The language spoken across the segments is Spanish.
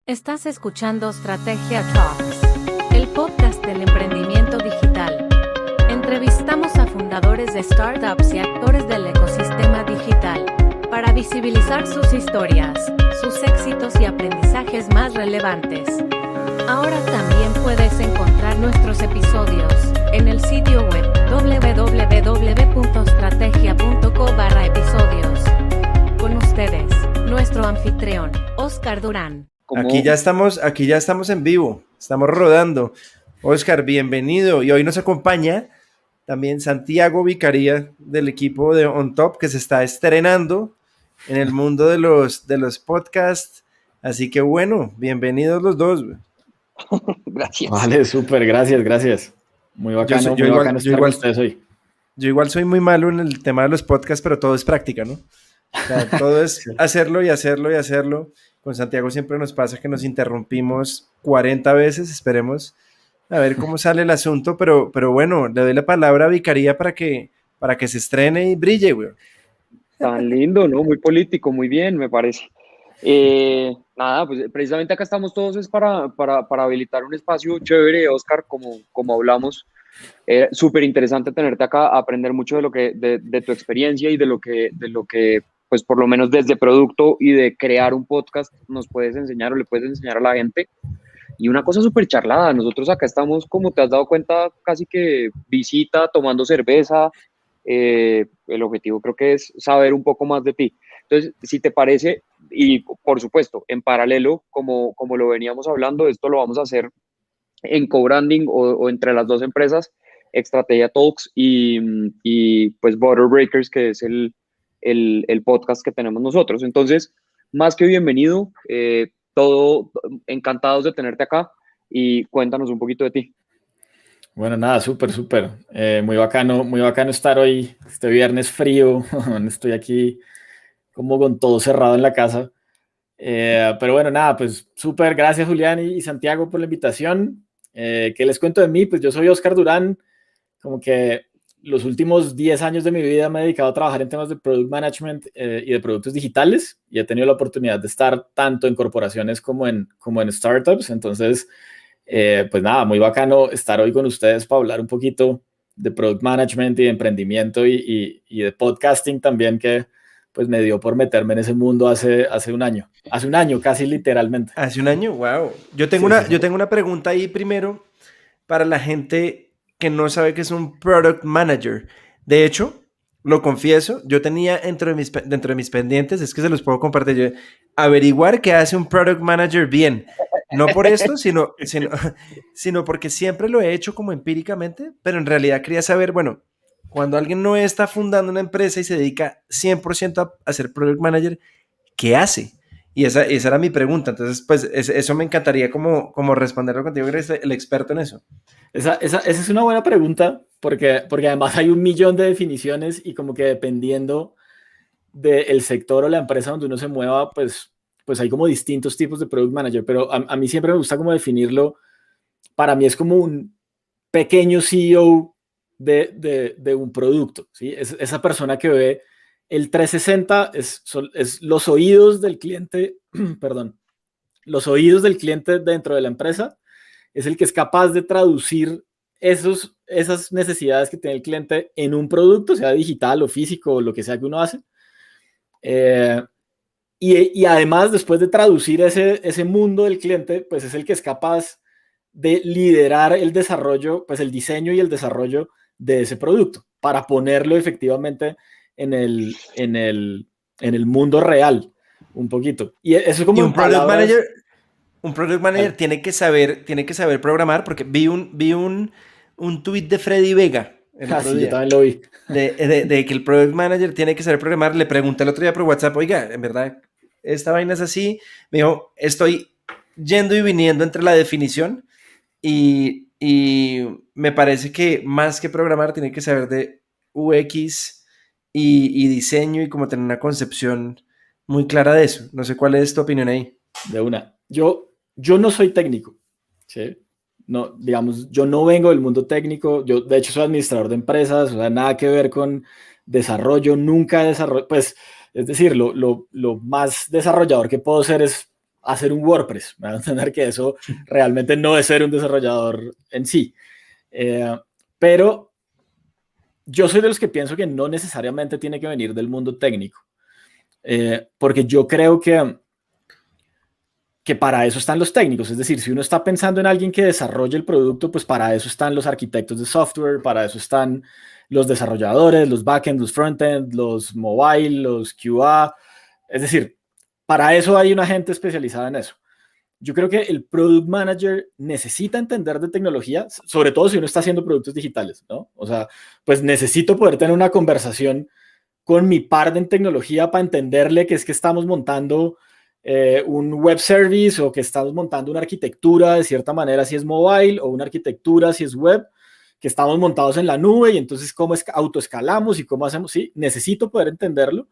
Estás escuchando Strategia Talks, el podcast del emprendimiento digital. Entrevistamos a fundadores de startups y actores del ecosistema digital para visibilizar sus historias, sus éxitos y aprendizajes más relevantes. Ahora también puedes encontrar nuestros episodios en el sitio web www.strategia.co/episodios. Con ustedes, nuestro anfitrión, Óscar Durán. Aquí ya estamos en vivo, estamos rodando. Óscar, bienvenido. Y hoy nos acompaña también Santiago Vicaría del equipo de OnTop, que se está estrenando en el mundo de los podcasts. Así que bueno, bienvenidos los dos. Gracias. Vale, súper, gracias. Muy bacano, bacano estar con ustedes hoy. Yo igual soy muy malo en el tema de los podcasts, pero todo es práctica, ¿no? O sea, todo es hacerlo y hacerlo y hacerlo. Con Santiago siempre nos pasa que nos interrumpimos 40 veces, esperemos a ver cómo sale el asunto, pero bueno, le doy la palabra a Vicaría para que se estrene y brille, güey. Tan lindo, ¿no? Muy político, muy bien, me parece. Nada, pues precisamente acá estamos todos es para habilitar un espacio chévere, Óscar, como hablamos. Súper interesante tenerte acá, aprender mucho de tu experiencia y de lo que pues por lo menos desde producto y de crear un podcast nos puedes enseñar o le puedes enseñar a la gente. Y una cosa súper charlada, nosotros acá estamos, como te has dado cuenta, casi que visita, tomando cerveza. El objetivo creo que es saber un poco más de ti. Entonces, si te parece, y por supuesto, en paralelo, como lo veníamos hablando, esto lo vamos a hacer en co-branding o entre las dos empresas, Strategia Talks y pues Border Breakers, que es el podcast que tenemos nosotros. Entonces, más que bienvenido, encantados de tenerte acá y cuéntanos un poquito de ti. Bueno, nada, súper. Muy bacano estar hoy, este viernes frío. Estoy aquí como con todo cerrado en la casa. Pero bueno, nada, pues súper, gracias Julián y Santiago por la invitación. ¿Qué les cuento de mí? Pues yo soy Óscar Durán, como que los últimos 10 años de mi vida me he dedicado a trabajar en temas de product management y de productos digitales, y he tenido la oportunidad de estar tanto en corporaciones como en startups. Entonces, pues nada, muy bacano estar hoy con ustedes para hablar un poquito de product management y de emprendimiento y de podcasting también, que pues me dio por meterme en ese mundo hace un año, casi literalmente. Hace un año, wow. Yo tengo una pregunta ahí primero para la gente que no sabe qué es un product manager. De hecho, lo confieso, yo tenía dentro de mis pendientes, es que se los puedo compartir, averiguar qué hace un product manager bien. No por esto, sino porque siempre lo he hecho como empíricamente, pero en realidad quería saber, bueno, cuando alguien no está fundando una empresa y se dedica 100% a ser product manager, ¿qué hace? Y esa era mi pregunta. Entonces, pues, eso me encantaría como responderlo contigo, que eres el experto en eso. Esa es una buena pregunta, porque además hay 1.000.000 de definiciones y como que dependiendo del sector o la empresa donde uno se mueva, pues hay como distintos tipos de product manager, pero a mí siempre me gusta como definirlo. Para mí es como un pequeño CEO de un producto, ¿sí? Es esa persona que ve el 360, es los oídos del cliente, perdón, los oídos del cliente dentro de la empresa, es el que es capaz de traducir esas necesidades que tiene el cliente en un producto, sea digital o físico o lo que sea que uno hace. Y además, después de traducir ese mundo del cliente, pues es el que es capaz de liderar el desarrollo, pues el diseño y el desarrollo de ese producto para ponerlo efectivamente en el mundo real un poquito. Y eso es como un product manager tiene que saber programar, porque vi un tweet de Freddy Vega el otro día, yo también lo vi, de que el product manager tiene que saber programar. Le pregunté el otro día por WhatsApp, oiga, en verdad esta vaina es así. Me dijo, estoy yendo y viniendo entre la definición y me parece que más que programar tiene que saber de UX y diseño, y como tener una concepción muy clara de eso. No sé cuál es tu opinión ahí. De una. Yo no soy técnico, ¿sí? No, digamos, yo no vengo del mundo técnico. Yo, de hecho, soy administrador de empresas, o sea, nada que ver con desarrollo. Nunca he desarrollado, pues, es decir, lo más desarrollador que puedo ser es hacer un WordPress. Me van a entender que eso realmente no es ser un desarrollador en sí. Pero yo soy de los que pienso que no necesariamente tiene que venir del mundo técnico. Porque yo creo que para eso están los técnicos. Es decir, si uno está pensando en alguien que desarrolle el producto, pues para eso están los arquitectos de software, para eso están los desarrolladores, los backend, los frontend, los mobile, los QA. Es decir, para eso hay una gente especializada en eso. Yo creo que el product manager necesita entender de tecnología, sobre todo si uno está haciendo productos digitales, ¿no? O sea, pues necesito poder tener una conversación con mi par en tecnología para entenderle que es que estamos montando un web service o que estamos montando una arquitectura de cierta manera si es mobile o una arquitectura si es web, que estamos montados en la nube y entonces cómo autoescalamos y cómo hacemos. Sí, necesito poder entenderlo,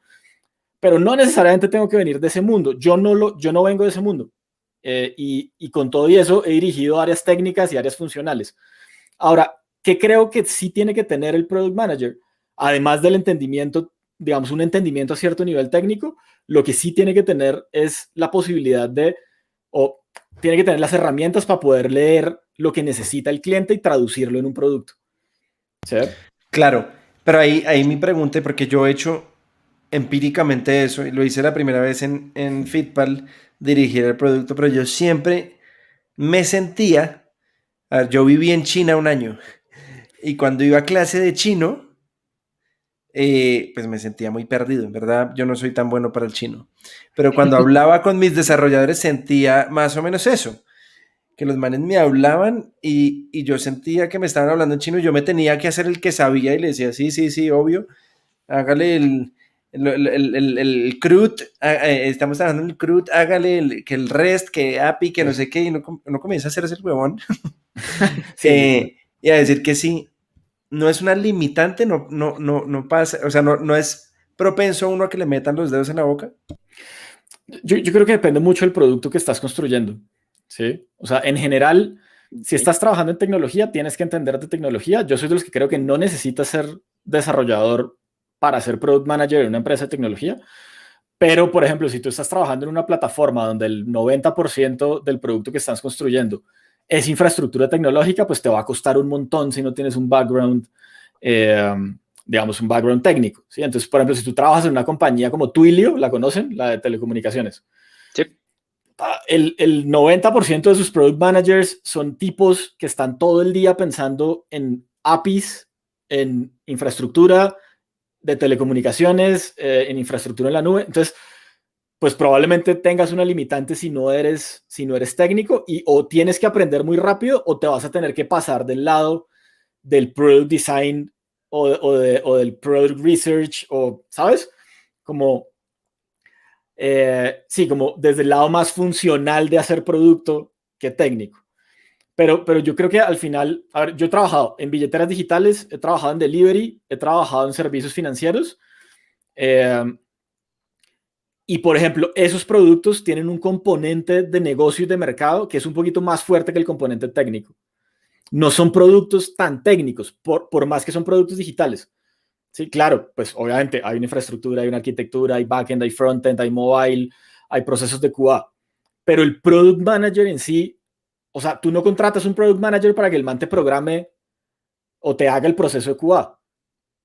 pero no necesariamente tengo que venir de ese mundo. Yo no vengo de ese mundo. Y con todo y eso he dirigido áreas técnicas y áreas funcionales. Ahora, ¿qué creo que sí tiene que tener el product manager? Además del entendimiento, digamos, un entendimiento a cierto nivel técnico, lo que sí tiene que tener es la posibilidad o tiene que tener las herramientas para poder leer lo que necesita el cliente y traducirlo en un producto. ¿Sí? Claro, pero ahí mi pregunta, porque yo he hecho empíricamente eso, y lo hice la primera vez en Fitpal, dirigir el producto, pero yo siempre me sentía, a ver, yo viví en China un año, y cuando iba a clase de chino, pues me sentía muy perdido, en verdad yo no soy tan bueno para el chino, pero cuando hablaba con mis desarrolladores sentía más o menos eso, que los manes me hablaban y yo sentía que me estaban hablando en chino y yo me tenía que hacer el que sabía y le decía, sí, obvio, hágale el CRUD, estamos trabajando en el CRUD, hágale que el REST, que API, que no sé qué, y uno comienza a hacerse el huevón sí. Y a decir que sí. No es una limitante, no pasa, o sea, no es propenso uno a que le metan los dedos en la boca. Yo creo que depende mucho del producto que estás construyendo, ¿sí? O sea, en general, si estás trabajando en tecnología, tienes que entender de tecnología. Yo soy de los que creo que no necesitas ser desarrollador para ser product manager en una empresa de tecnología. Pero, por ejemplo, si tú estás trabajando en una plataforma donde el 90% del producto que estás construyendo es infraestructura tecnológica, pues te va a costar un montón si no tienes un background, digamos, un background técnico, ¿sí? Entonces, por ejemplo, si tú trabajas en una compañía como Twilio, ¿la conocen? La de telecomunicaciones. Sí. El 90% de sus product managers son tipos que están todo el día pensando en APIs, en infraestructura de telecomunicaciones, en infraestructura en la nube. Entonces, pues probablemente tengas una limitante si no eres técnico o tienes que aprender muy rápido o te vas a tener que pasar del lado del product design o del product research o, ¿sabes? Como, sí, como desde el lado más funcional de hacer producto que técnico. Pero yo creo que al final, a ver, yo he trabajado en billeteras digitales, he trabajado en delivery, he trabajado en servicios financieros. Y, por ejemplo, esos productos tienen un componente de negocio y de mercado que es un poquito más fuerte que el componente técnico. No son productos tan técnicos, por más que son productos digitales. Sí, claro, pues obviamente hay una infraestructura, hay una arquitectura, hay backend, hay frontend, hay mobile, hay procesos de QA. Pero el product manager en sí, o sea, tú no contratas un product manager para que el man te programe o te haga el proceso de QA.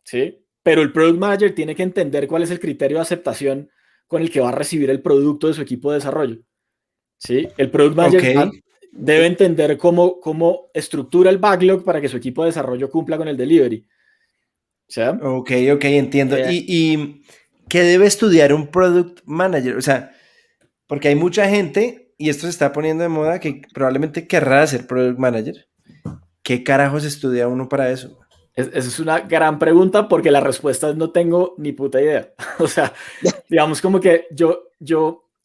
¿Sí? Pero el product manager tiene que entender cuál es el criterio de aceptación con el que va a recibir el producto de su equipo de desarrollo. ¿Sí? El product manager debe entender cómo estructura el backlog para que su equipo de desarrollo cumpla con el delivery. ¿Sí? Ok, entiendo. ¿Y qué debe estudiar un product manager? O sea, porque hay mucha gente, y esto se está poniendo de moda, que probablemente querrá ser product manager. ¿Qué carajos estudia uno para eso? Esa es una gran pregunta porque la respuesta es no tengo ni puta idea. O sea, digamos como que yo,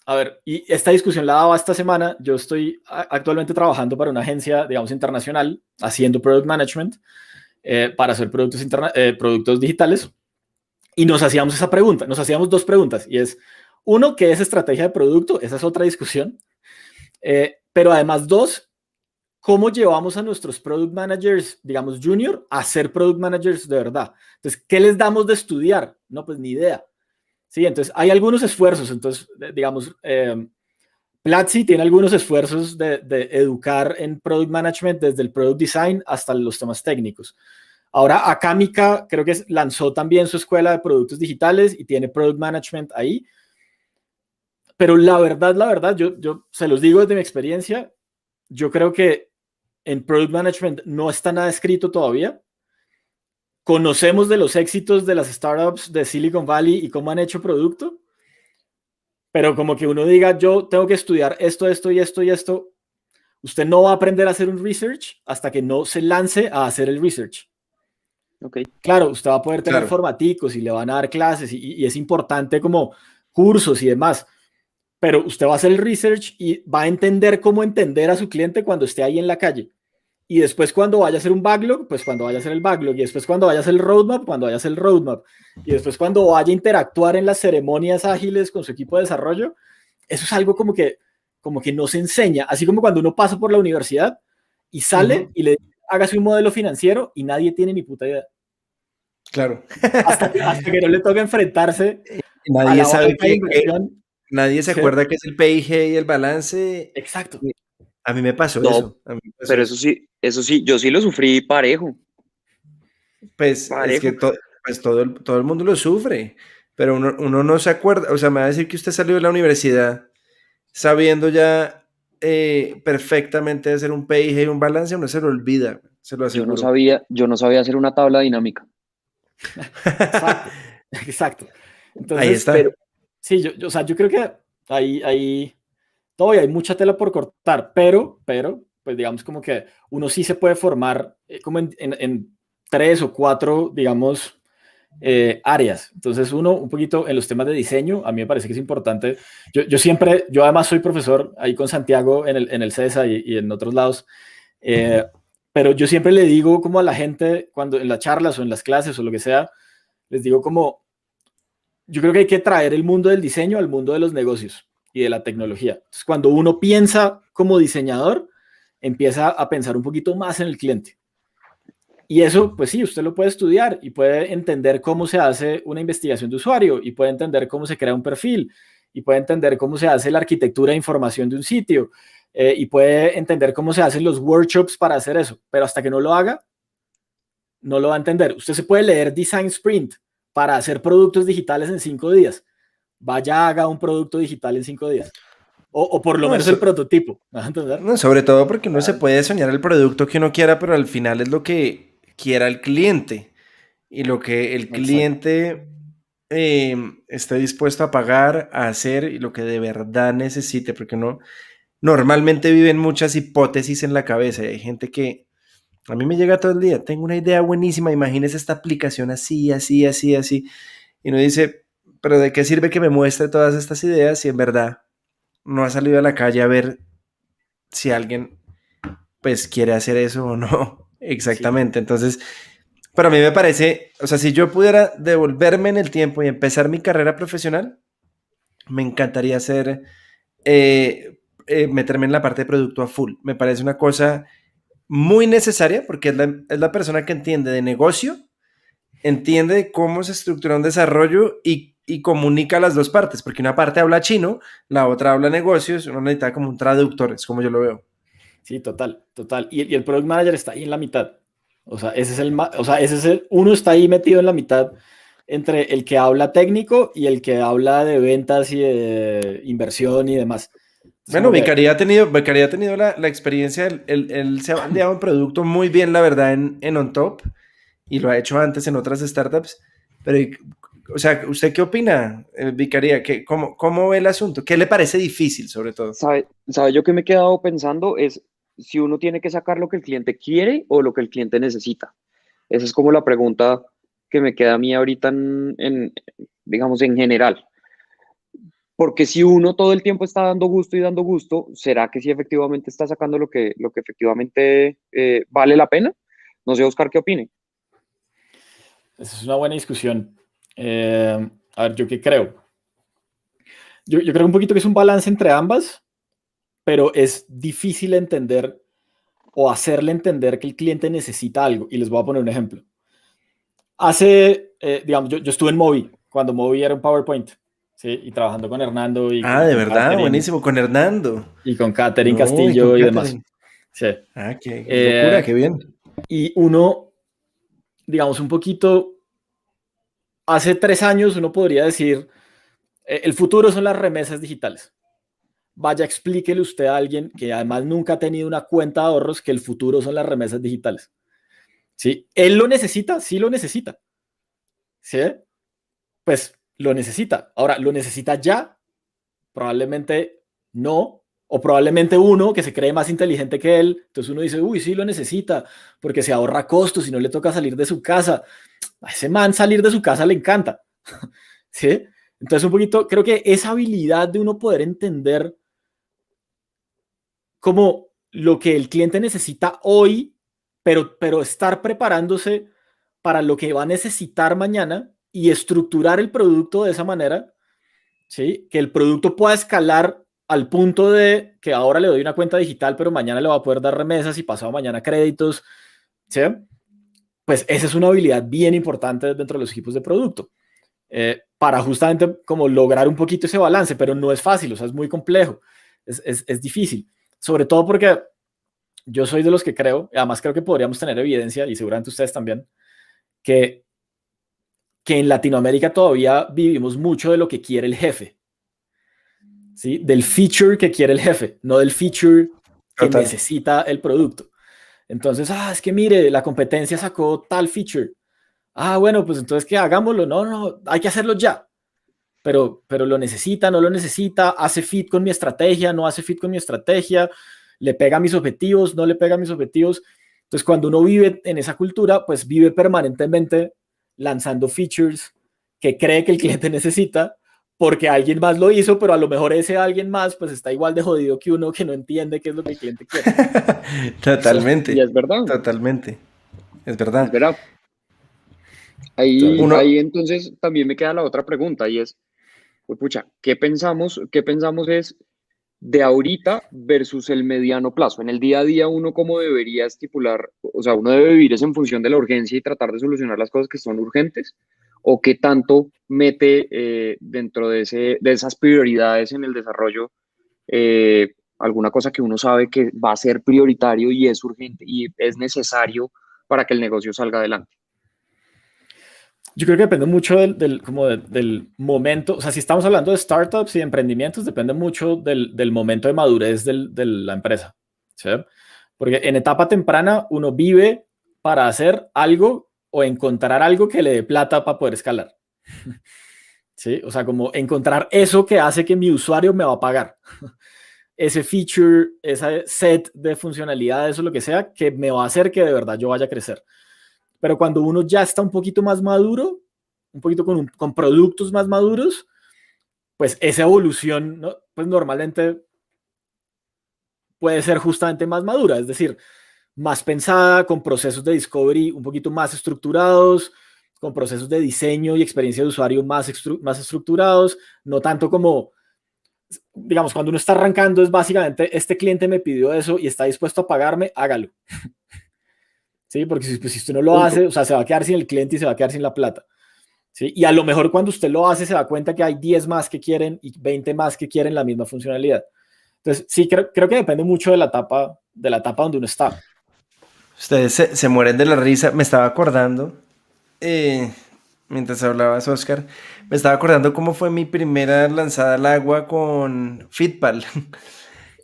a ver, y esta discusión la daba esta semana. Yo estoy actualmente trabajando para una agencia, digamos, internacional, haciendo product management para hacer productos digitales. Y nos hacíamos esa pregunta, nos hacíamos dos preguntas. Y es, uno, ¿qué es estrategia de producto? Esa es otra discusión. Pero además, dos, ¿cómo llevamos a nuestros product managers, digamos, junior, a ser product managers de verdad? Entonces, ¿qué les damos de estudiar? No, pues ni idea. Sí, entonces hay algunos esfuerzos, entonces, digamos, Platzi tiene algunos esfuerzos de educar en Product Management desde el Product Design hasta los temas técnicos. Ahora Acámica creo que lanzó también su escuela de productos digitales y tiene Product Management ahí. Pero la verdad, yo se los digo desde mi experiencia, yo creo que en Product Management no está nada escrito todavía. Conocemos de los éxitos de las startups de Silicon Valley y cómo han hecho producto, pero como que uno diga, yo tengo que estudiar esto, esto y esto y esto, usted no va a aprender a hacer un research hasta que no se lance a hacer el research. Okay. Claro, usted va a poder tener formaticos y le van a dar clases y es importante como cursos y demás, pero usted va a hacer el research y va a entender cómo entender a su cliente cuando esté ahí en la calle. Y después cuando vaya a hacer un backlog, pues cuando vaya a hacer el backlog. Y después cuando vaya a hacer el roadmap, cuando vaya a hacer el roadmap. Y después cuando vaya a interactuar en las ceremonias ágiles con su equipo de desarrollo, eso es algo como que no se enseña. Así como cuando uno pasa por la universidad y sale y le hágase un modelo financiero y nadie tiene ni puta idea. Claro. Hasta que no le toca enfrentarse nadie a la sabe banca de inversión. Nadie se acuerda que es el PIG y el balance. Exacto. A mí me pasó No, eso. Pero eso sí, yo sí lo sufrí parejo. Pues es que todo el mundo lo sufre, pero uno no se acuerda. O sea, me va a decir que usted salió de la universidad sabiendo ya perfectamente hacer un PIG y un balance, uno se lo olvida, se lo aseguro. Yo no sabía hacer una tabla dinámica. Exacto. Entonces, ahí está. Pero, sí, o sea, yo creo que ahí todavía hay mucha tela por cortar, pero, pues digamos como que uno sí se puede formar como en 3 o 4, digamos, áreas. Entonces, uno, un poquito en los temas de diseño, a mí me parece que es importante. Yo además soy profesor ahí con Santiago en el CESA y en otros lados, pero yo siempre le digo como a la gente, cuando en las charlas o en las clases o lo que sea, les digo como, yo creo que hay que traer el mundo del diseño al mundo de los negocios y de la tecnología. Entonces, cuando uno piensa como diseñador, empieza a pensar un poquito más en el cliente. Y eso, pues sí, usted lo puede estudiar y puede entender cómo se hace una investigación de usuario y puede entender cómo se crea un perfil y puede entender cómo se hace la arquitectura de información de un sitio y puede entender cómo se hacen los workshops para hacer eso. Pero hasta que no lo haga, no lo va a entender. Usted se puede leer Design Sprint para hacer productos digitales en 5 días. Vaya, haga un producto digital en 5 días. O por lo menos el prototipo. ¿Me vas a entender? No, sobre todo porque uno se puede soñar el producto que uno quiera, pero al final es lo que quiera el cliente. Y lo que el cliente esté dispuesto a pagar, a hacer y lo que de verdad necesite. Porque uno normalmente viven muchas hipótesis en la cabeza. Y hay gente que a mí me llega todo el día. Tengo una idea buenísima. Imagínese esta aplicación así, así, así, así. Y uno dice, pero ¿de qué sirve que me muestre todas estas ideas si en verdad no ha salido a la calle a ver si alguien pues quiere hacer eso o no? Exactamente. Sí. Entonces, para mí me parece, o sea, si yo pudiera devolverme en el tiempo y empezar mi carrera profesional, me encantaría hacer, meterme en la parte de producto a full. Me parece una cosa muy necesaria porque es la persona que entiende de negocio, entiende cómo se estructura un desarrollo y comunica las dos partes, porque una parte habla chino, la otra habla negocios, uno necesita como un traductor, es como yo lo veo. Sí, total. Y el product manager está ahí en la mitad. O sea, uno está ahí metido en la mitad entre el que habla técnico y el que habla de ventas y de inversión y demás. Bueno, Vicaría ha tenido la experiencia, él se ha bandeado un producto muy bien, la verdad, en OnTop, y lo ha hecho antes en otras startups, pero, o sea, ¿usted qué opina, Vicaría? ¿Cómo ve el asunto? ¿Qué le parece difícil, sobre todo? ¿Sabe yo que me he quedado pensando? Es si uno tiene que sacar lo que el cliente quiere o lo que el cliente necesita. Esa es como la pregunta que me queda a mí ahorita digamos, en general. Porque si uno todo el tiempo está dando gusto, ¿será que sí efectivamente está sacando lo que efectivamente vale la pena? No sé, Oscar, ¿qué opine? Esa es una buena discusión. A ver, ¿yo qué creo? Yo creo un poquito que es un balance entre ambas, pero es difícil entender o hacerle entender que el cliente necesita algo. Y les voy a poner un ejemplo. Digamos, yo estuve en Movi, cuando Movi era un PowerPoint. ¿sí? Y trabajando con Hernando y Ah, de con verdad, Catherine, buenísimo, con Hernando. y con Catherine No, y con Castillo y demás. Catherine. Sí. Ah, qué locura, qué bien. Y uno, digamos, un poquito, hace 3 años uno podría decir, el futuro son las remesas digitales. Vaya, explíquele usted a alguien que además nunca ha tenido una cuenta de ahorros que el futuro son las remesas digitales. ¿Sí? ¿Él lo necesita? Sí lo necesita. ¿Sí? Pues lo necesita. Ahora, ¿lo necesita ya? Probablemente no. O probablemente uno que se cree más inteligente que él, entonces uno dice, uy, sí lo necesita, porque se ahorra costos y no le toca salir de su casa. A ese man salir de su casa le encanta. ¿Sí? Entonces un poquito, creo que esa habilidad de uno poder entender como lo que el cliente necesita hoy, pero estar preparándose para lo que va a necesitar mañana y estructurar el producto de esa manera, ¿sí? Que el producto pueda escalar al punto de que ahora le doy una cuenta digital, pero mañana le va a poder dar remesas y pasado mañana créditos, ¿sí? Pues esa es una habilidad bien importante dentro de los equipos de producto. Para justamente como lograr un poquito ese balance, pero no es fácil, o sea, es muy complejo, es difícil, sobre todo porque yo soy de los que creo, y además creo que podríamos tener evidencia, y seguramente ustedes también, que en Latinoamérica todavía vivimos mucho de lo que quiere el jefe, ¿sí? Del feature que quiere el jefe, no del feature que Total. necesita el producto. Entonces, es que mire, la competencia sacó tal feature. Bueno, pues entonces, ¿qué? Hagámoslo. No, no, hay que hacerlo ya. Pero lo necesita, no lo necesita, hace fit con mi estrategia, no hace fit con mi estrategia, le pega a mis objetivos, no le pega a mis objetivos. Entonces, cuando uno vive en esa cultura, pues vive permanentemente lanzando features que cree que el cliente necesita porque alguien más lo hizo, pero a lo mejor ese alguien más pues está igual de jodido que uno que no entiende qué es lo que el cliente quiere. Y Totalmente, es verdad, totalmente. Es es verdad. verdad. Ahí, Uno, ahí entonces también me queda la otra pregunta y es, pues pucha, qué pensamos es de ahorita versus el mediano plazo? En el día a día uno cómo debería estipular, o sea, uno debe vivir es en función de la urgencia y tratar de solucionar las cosas que son urgentes, o qué tanto mete dentro de esas prioridades en el desarrollo alguna cosa que uno sabe que va a ser prioritario y es urgente y es necesario para que el negocio salga adelante. Yo creo que depende mucho del momento. O sea, si estamos hablando de startups y de emprendimientos, depende mucho del momento de madurez de la empresa. ¿Sí? Porque en etapa temprana uno vive para hacer algo o encontrar algo que le dé plata para poder escalar. ¿Sí? O sea, como encontrar eso que hace que mi usuario me va a pagar. Ese feature, ese set de funcionalidades o lo que sea que me va a hacer que de verdad yo vaya a crecer. Pero cuando uno ya está un poquito más maduro, un poquito con productos más maduros, pues esa evolución, ¿no? Pues normalmente puede ser justamente más madura, es decir, más pensada, con procesos de discovery un poquito más estructurados, con procesos de diseño y experiencia de usuario más estructurados, no tanto como, digamos, cuando uno está arrancando es básicamente, este cliente me pidió eso y está dispuesto a pagarme, hágalo. ¿Sí? Porque si usted no lo Punto. hace, o sea, se va a quedar sin el cliente y se va a quedar sin la plata. ¿Sí? Y a lo mejor cuando usted lo hace se da cuenta que hay 10 más que quieren y 20 más que quieren la misma funcionalidad. Entonces, sí, creo que depende mucho de la etapa donde uno está. ustedes se mueren de la risa. Me estaba acordando, eh, mientras hablabas, Oscar, me estaba acordando cómo fue mi primera lanzada al agua con Fitpal.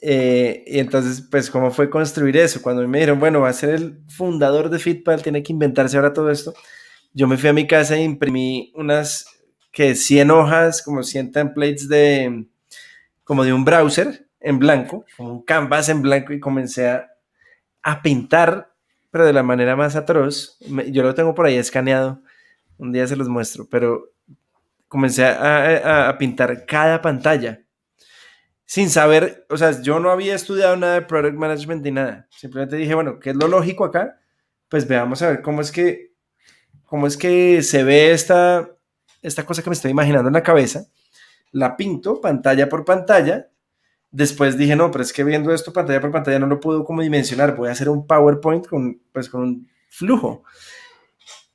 Y entonces, pues, ¿cómo fue construir eso? Cuando me dijeron, bueno, va a ser el fundador de Fitpal, tiene que inventarse ahora todo esto. Yo me fui a mi casa e imprimí unas, que 100 hojas, como 100 templates como de un browser en blanco, como un canvas en blanco y comencé a pintar, pero de la manera más atroz. Yo lo tengo por ahí escaneado, un día se los muestro, pero comencé a pintar cada pantalla sin saber, o sea, yo no había estudiado nada de product management ni nada. Simplemente dije, bueno, ¿qué es lo lógico acá? Pues veamos a ver cómo es que se ve esta cosa que me estoy imaginando en la cabeza. La pinto pantalla por pantalla. Después dije, no, pero es que viendo esto pantalla por pantalla no lo puedo como dimensionar. Voy a hacer un PowerPoint con un flujo.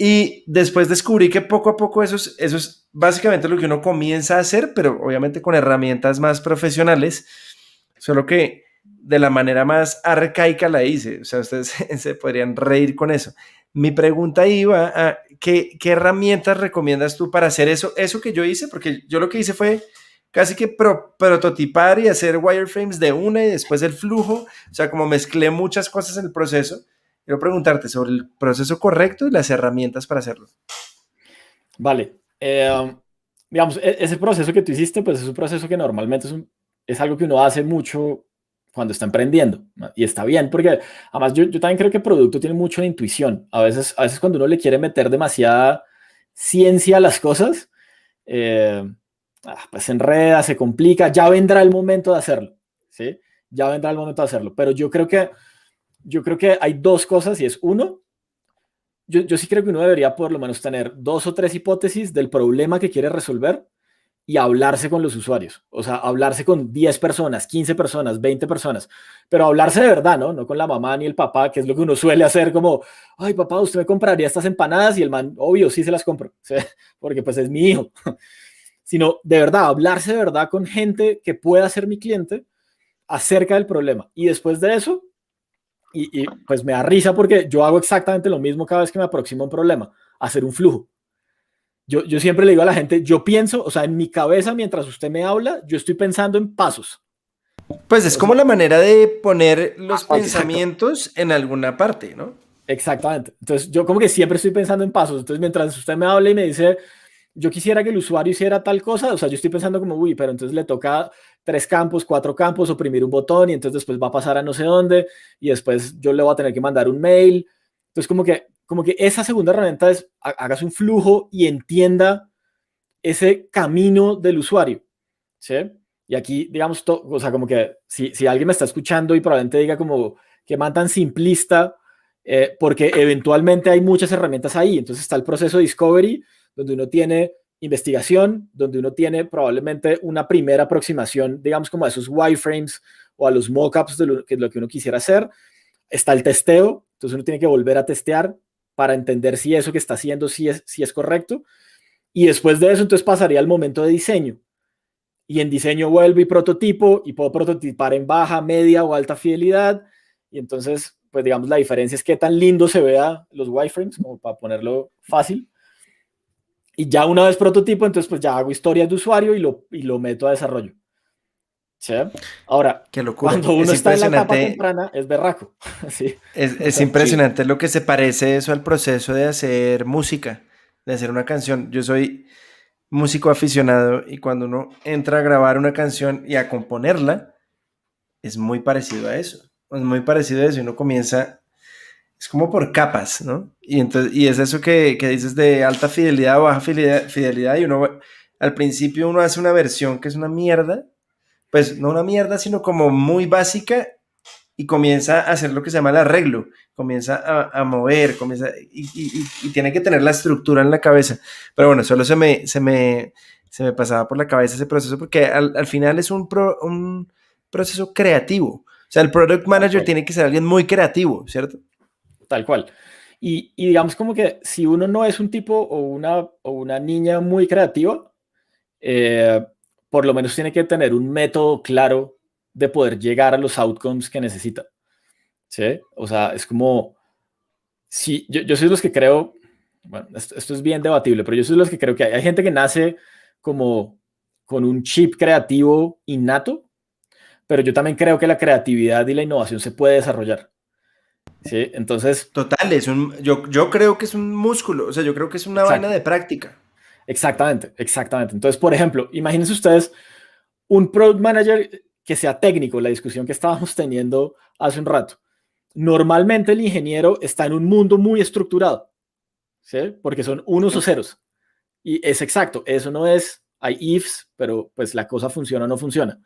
Y después descubrí que poco a poco eso es básicamente lo que uno comienza a hacer, pero obviamente con herramientas más profesionales, solo que de la manera más arcaica la hice. O sea, ustedes se podrían reír con eso. Mi pregunta iba a, ¿qué herramientas recomiendas tú para hacer eso que yo hice? Porque yo lo que hice fue casi que prototipar y hacer wireframes de una y después el flujo. O sea, como mezclé muchas cosas en el proceso. Quiero preguntarte sobre el proceso correcto y las herramientas para hacerlo. Vale. Digamos, ese proceso que tú hiciste, pues es un proceso que normalmente es algo que uno hace mucho cuando está emprendiendo, ¿no? Y está bien, porque además yo también creo que el producto tiene mucho de intuición. A veces cuando uno le quiere meter demasiada ciencia a las cosas, pues se enreda, se complica, ya vendrá el momento de hacerlo, ¿sí? Ya vendrá el momento de hacerlo. Pero yo creo que hay dos cosas y es uno, yo sí creo que uno debería por lo menos tener 2 o 3 hipótesis del problema que quiere resolver y hablarse con los usuarios. O sea, hablarse con 10 personas, 15 personas, 20 personas, pero hablarse de verdad, ¿no? No con la mamá ni el papá, que es lo que uno suele hacer como, ay, papá, ¿usted me compraría estas empanadas? Y el man, obvio, sí se las compro, ¿sí? Porque pues es mi hijo. Sino de verdad, hablarse de verdad con gente que pueda ser mi cliente acerca del problema. Y después de eso, y pues me da risa porque yo hago exactamente lo mismo cada vez que me aproximo a un problema, hacer un flujo. Yo siempre le digo a la gente, yo pienso, o sea, en mi cabeza mientras usted me habla, yo estoy pensando en pasos. Pues es como la manera de poner los pensamientos en alguna parte, ¿no? Exactamente. Entonces yo como que siempre estoy pensando en pasos. Entonces mientras usted me habla y me dice, yo quisiera que el usuario hiciera tal cosa, o sea, yo estoy pensando como, uy, pero entonces le toca 3 campos, 4 campos, oprimir un botón y entonces después va a pasar a no sé dónde y después yo le voy a tener que mandar un mail. Entonces como que esa segunda herramienta es hagas un flujo y entienda ese camino del usuario, ¿sí? Y aquí, digamos, o sea, como que si alguien me está escuchando y probablemente diga como que man tan simplista, porque eventualmente hay muchas herramientas ahí. Entonces está el proceso de discovery, donde uno tiene investigación, donde uno tiene probablemente una primera aproximación, digamos, como a esos wireframes o a los mockups de lo que uno quisiera hacer. Está el testeo, entonces uno tiene que volver a testear para entender si eso que está haciendo sí es correcto. Y después de eso, entonces pasaría al momento de diseño. Y en diseño vuelvo y prototipo, y puedo prototipar en baja, media o alta fidelidad. Y entonces, pues digamos, la diferencia es qué tan lindo se vea los wireframes, como para ponerlo fácil. Y ya una vez prototipo, entonces pues ya hago historias de usuario y lo meto a desarrollo. ¿Sí? Ahora, Qué locura. Cuando uno está en la etapa temprana, es berraco. ¿Sí? Es impresionante lo que se parece eso al proceso de hacer música, de hacer una canción. Yo soy músico aficionado y cuando uno entra a grabar una canción y a componerla, es muy parecido a eso. Es muy parecido a eso y uno comienza, es como por capas, ¿no? Y es eso que dices de alta fidelidad o baja fidelidad y uno, al principio uno hace una versión que es una mierda, pues no una mierda, sino como muy básica y comienza a hacer lo que se llama el arreglo, comienza a mover, y tiene que tener la estructura en la cabeza. Pero bueno, solo se me pasaba por la cabeza ese proceso porque al final es un proceso creativo. O sea, el product manager tiene que ser alguien muy creativo, ¿cierto? Tal cual. Y digamos como que si uno no es un tipo o una niña muy creativa, por lo menos tiene que tener un método claro de poder llegar a los outcomes que necesita. ¿Sí? O sea, es como, si yo soy de los que creo, bueno, esto es bien debatible, pero yo soy de los que creo que hay gente que nace como con un chip creativo innato, pero yo también creo que la creatividad y la innovación se puede desarrollar. ¿Sí? Entonces... Total, yo creo que es un músculo, o sea, yo creo que es una vaina de práctica. Exactamente, exactamente. Entonces, por ejemplo, imagínense ustedes un product manager que sea técnico, la discusión que estábamos teniendo hace un rato. Normalmente el ingeniero está en un mundo muy estructurado, ¿sí? Porque son unos o ceros. Y es exacto, eso no es, hay ifs, pero pues la cosa funciona o no funciona.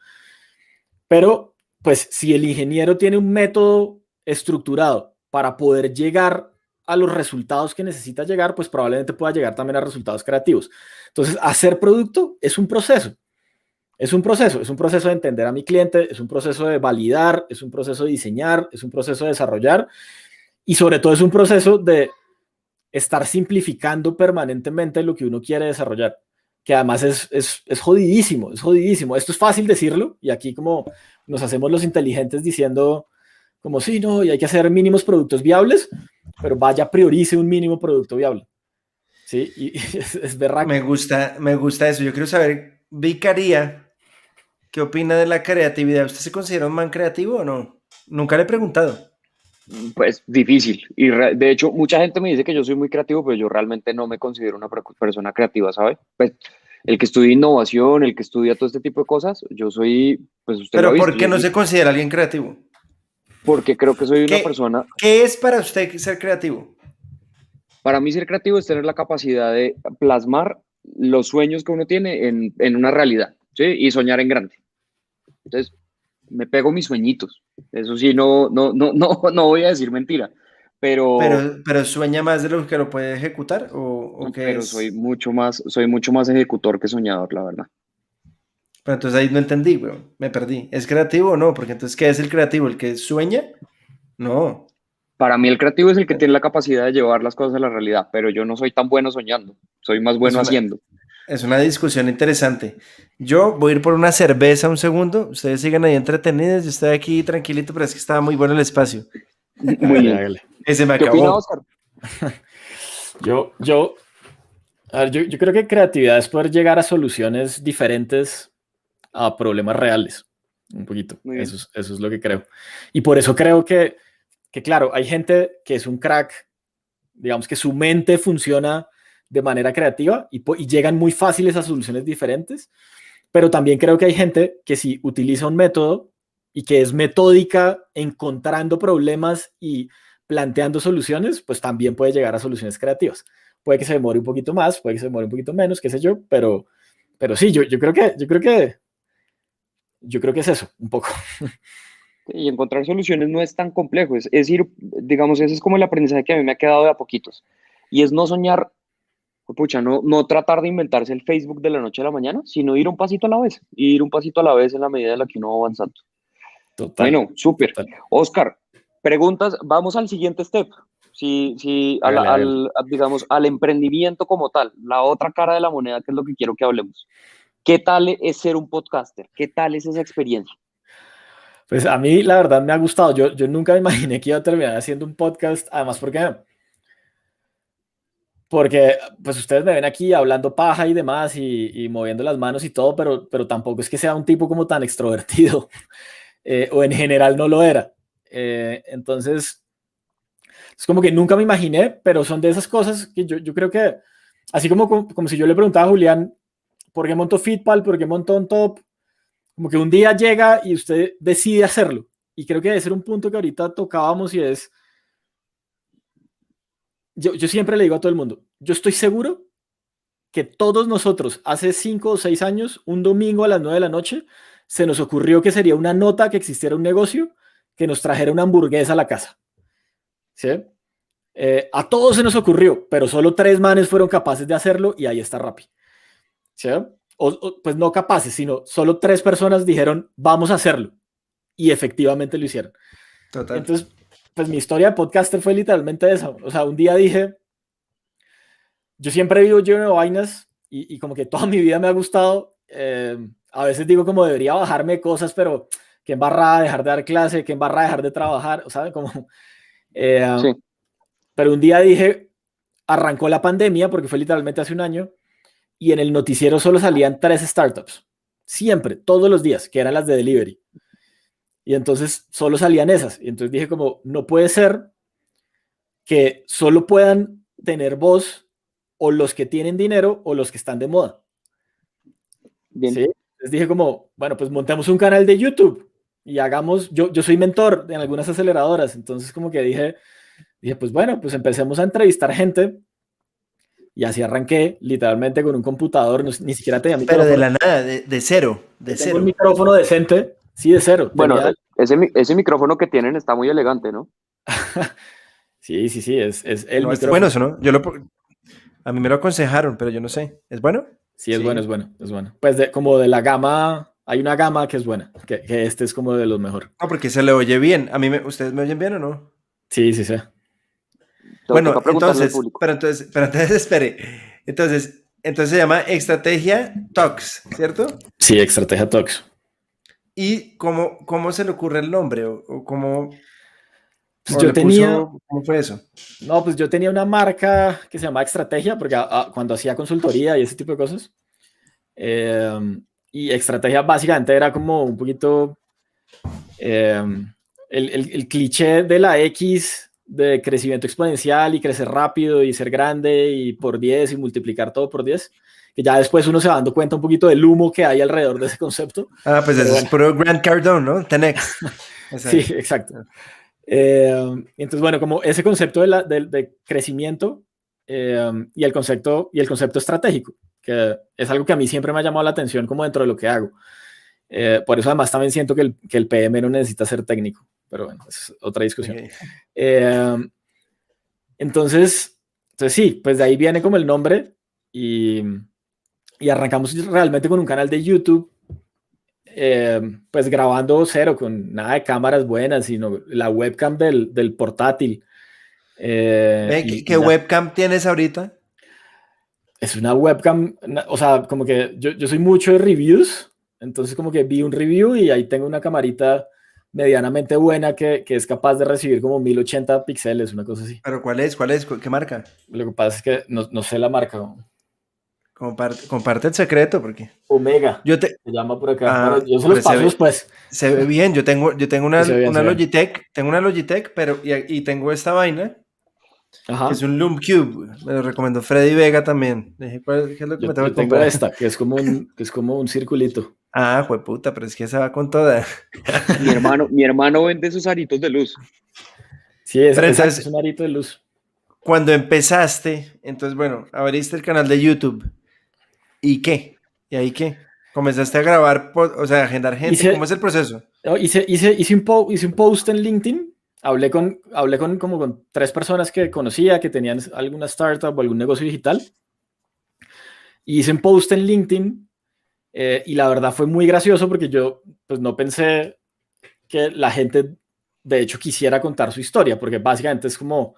Pero pues si el ingeniero tiene un método estructurado para poder llegar a los resultados que necesita llegar, pues probablemente pueda llegar también a resultados creativos. Entonces, hacer producto es un proceso. Es un proceso de entender a mi cliente, es un proceso de validar, es un proceso de diseñar, es un proceso de desarrollar y sobre todo es un proceso de estar simplificando permanentemente lo que uno quiere desarrollar, que además es jodidísimo, es jodidísimo. Esto es fácil decirlo, y aquí como nos hacemos los inteligentes diciendo como sí, no, y hay que hacer mínimos productos viables, pero vaya, priorice un mínimo producto viable. Sí, y es berraco. Me gusta eso. Yo quiero saber, Vicaría, ¿qué opina de la creatividad? ¿Usted se considera un man creativo o no? Nunca le he preguntado. Pues difícil. Y de hecho, mucha gente me dice que yo soy muy creativo, pero yo realmente no me considero una persona creativa, ¿sabe? Pues el que estudia innovación, el que estudia todo este tipo de cosas, yo soy, pues usted lo ha Pero visto. ¿por qué no se considera alguien creativo? Porque creo que soy una ¿Qué, persona. ¿Qué es para usted ser creativo? Para mí ser creativo es tener la capacidad de plasmar los sueños que uno tiene en una realidad, ¿sí? Y soñar en grande. Entonces, me pego mis sueñitos. Eso sí, no voy a decir mentira, pero, Pero sueña más de lo que lo puede ejecutar o qué pero es. soy mucho más ejecutor que soñador, la verdad. Pero entonces ahí no entendí, weón. Me perdí. ¿Es creativo o no? Porque entonces, ¿qué es el creativo? ¿El que sueña? No. Para mí el creativo es el que tiene la capacidad de llevar las cosas a la realidad, pero yo no soy tan bueno soñando, soy más Es bueno una, haciendo. es una discusión interesante. Yo voy a ir por una cerveza un segundo. Ustedes sigan ahí entretenidos. Yo estoy aquí tranquilito, pero es que estaba muy bueno el espacio. Muy bien. Hágale. Ese me ¿Qué opina, acabó. Oscar? Yo creo que creatividad es poder llegar a soluciones diferentes a problemas reales. Un poquito. Muy bien. Eso es lo que creo. Y por eso creo que claro, hay gente que es un crack, digamos que su mente funciona de manera creativa y llegan muy fáciles a soluciones diferentes, pero también creo que hay gente que si utiliza un método y que es metódica encontrando problemas y planteando soluciones, pues también puede llegar a soluciones creativas. Puede que se demore un poquito más, puede que se demore un poquito menos, qué sé yo, pero sí, yo creo que es eso, un poco. Y encontrar soluciones no es tan complejo, es ir, digamos, ese es como el aprendizaje que a mí me ha quedado de a poquitos. Y es no soñar, pucha, no tratar de inventarse el Facebook de la noche a la mañana, sino ir un pasito a la vez, ir un pasito a la vez en la medida en la que uno va avanzando. Total. Bueno, súper. Total. Oscar, preguntas, vamos al siguiente step. Si Hágale. digamos, al emprendimiento como tal, la otra cara de la moneda, que es lo que quiero que hablemos. ¿Qué tal es ser un podcaster? ¿Qué tal es esa experiencia? Pues a mí la verdad me ha gustado. Yo nunca me imaginé que iba a terminar haciendo un podcast, además porque pues ustedes me ven aquí hablando paja y demás y moviendo las manos y todo, pero tampoco es que sea un tipo como tan extrovertido o en general no lo era. Entonces, es como que nunca me imaginé, pero son de esas cosas que yo creo que, así como si yo le preguntaba a Julián, ¿por qué montó Fitpal? ¿Por qué montó On Top? Como que un día llega y usted decide hacerlo. Y creo que debe ser un punto que ahorita tocábamos y es, yo siempre le digo a todo el mundo, yo estoy seguro que todos nosotros hace 5 o 6 años, un domingo a las 9 de la noche, se nos ocurrió que sería una nota que existiera un negocio que nos trajera una hamburguesa a la casa. ¿Sí? A todos se nos ocurrió, pero solo 3 manes fueron capaces de hacerlo y ahí está Rappi. ¿Sí? Pues no capaces, sino solo 3 personas dijeron, vamos a hacerlo. Y efectivamente lo hicieron. Total. Entonces, pues mi historia de podcaster fue literalmente esa. O sea, un día dije, yo siempre vivo lleno de vainas y como que toda mi vida me ha gustado. A veces digo como debería bajarme cosas, pero que embarrada dejar de dar clase, que embarrada dejar de trabajar, ¿sabes? Como, Sí. pero un día dije, arrancó la pandemia, porque fue literalmente hace un año, y en el noticiero solo salían 3 startups. Siempre, todos los días, que eran las de delivery. Y entonces solo salían esas. Y entonces dije como, no puede ser que solo puedan tener voz o los que tienen dinero o los que están de moda. Bien. ¿Sí? Les dije como, bueno, pues montemos un canal de YouTube y hagamos, yo soy mentor en algunas aceleradoras, entonces como que dije, pues bueno, pues empecemos a entrevistar gente y así arranqué, literalmente con un computador, ni siquiera tenía micrófono. Pero de la nada, de cero, de Tengo cero. un micrófono decente, sí, de cero. Bueno, Tenía... ese micrófono que tienen está muy elegante, ¿no? Sí, es el No, micrófono. bueno eso, ¿no? A mí me lo aconsejaron, pero yo no sé. ¿Es bueno? Sí, es bueno. Pues como de la gama, hay una gama que es buena, que este es como de los mejores. No, porque se le oye bien. ¿Ustedes me oyen bien o no? Sí. Bueno, Toca preguntarle al entonces, público. pero entonces, espere. Entonces se llama Estrategia Talks, ¿cierto? Sí, Estrategia Talks. ¿Y cómo se le ocurre el nombre? ¿O cómo Pues o yo le tenía, puso, cómo fue eso? no, pues yo tenía una marca que se llama Estrategia, porque cuando hacía consultoría y ese tipo de cosas, eh, y Estrategia básicamente era como un poquito eh, el cliché de la X de crecimiento exponencial y crecer rápido y ser grande y por 10 y multiplicar todo por 10, que ya después uno se va dando cuenta un poquito del humo que hay alrededor de ese concepto. Ah, pues Pero ese es bueno, puro Grant Cardone, ¿no? 10X. sí, Exacto. exacto. Entonces, bueno, como ese concepto de crecimiento y el concepto estratégico, que es algo que a mí siempre me ha llamado la atención como dentro de lo que hago. Por eso además también siento que el PM no necesita ser técnico, pero bueno, es otra discusión. Okay. Entonces sí, pues de ahí viene como el nombre y arrancamos realmente con un canal de YouTube, pues grabando cero, con nada de cámaras buenas, sino la webcam del portátil. ¿Qué Ya. webcam tienes ahorita? Es una webcam, o sea, como que yo soy mucho de reviews, entonces como que vi un review y ahí tengo una camarita medianamente buena que es capaz de recibir como 1080 píxeles, una cosa así. ¿Pero cuál es? ¿Cuál es? ¿Qué marca? Lo que pasa es que no sé la marca. Comparte el secreto, porque Omega, yo te... se llama por acá. Ah, Bueno, yo se los pues paso después. se ve bien. Yo tengo Sí, se ve bien, una se ve bien. Logitech, pero y tengo esta vaina, que Ajá. es un Loom Cube. Me lo recomendó Freddy Vega también. Le dije, ¿qué es lo que me tengo Yo que tengo comprar? esta, que es como un circulito. Ah, jueputa, pero es que esa va con toda. Mi hermano vende esos aritos de luz. Sí, Pero exacto, es entonces, un arito de luz. cuando empezaste, entonces, bueno, abriste el canal de YouTube. ¿Y qué? ¿Y ahí qué? ¿Comenzaste a grabar, o sea, a agendar gente? ¿Cómo Hice, es el proceso? no, hice un post en LinkedIn. Hablé como con 3 personas que conocía que tenían alguna startup o algún negocio digital. Y hice un post en LinkedIn y la verdad fue muy gracioso porque yo pues no pensé que la gente de hecho quisiera contar su historia, porque básicamente es como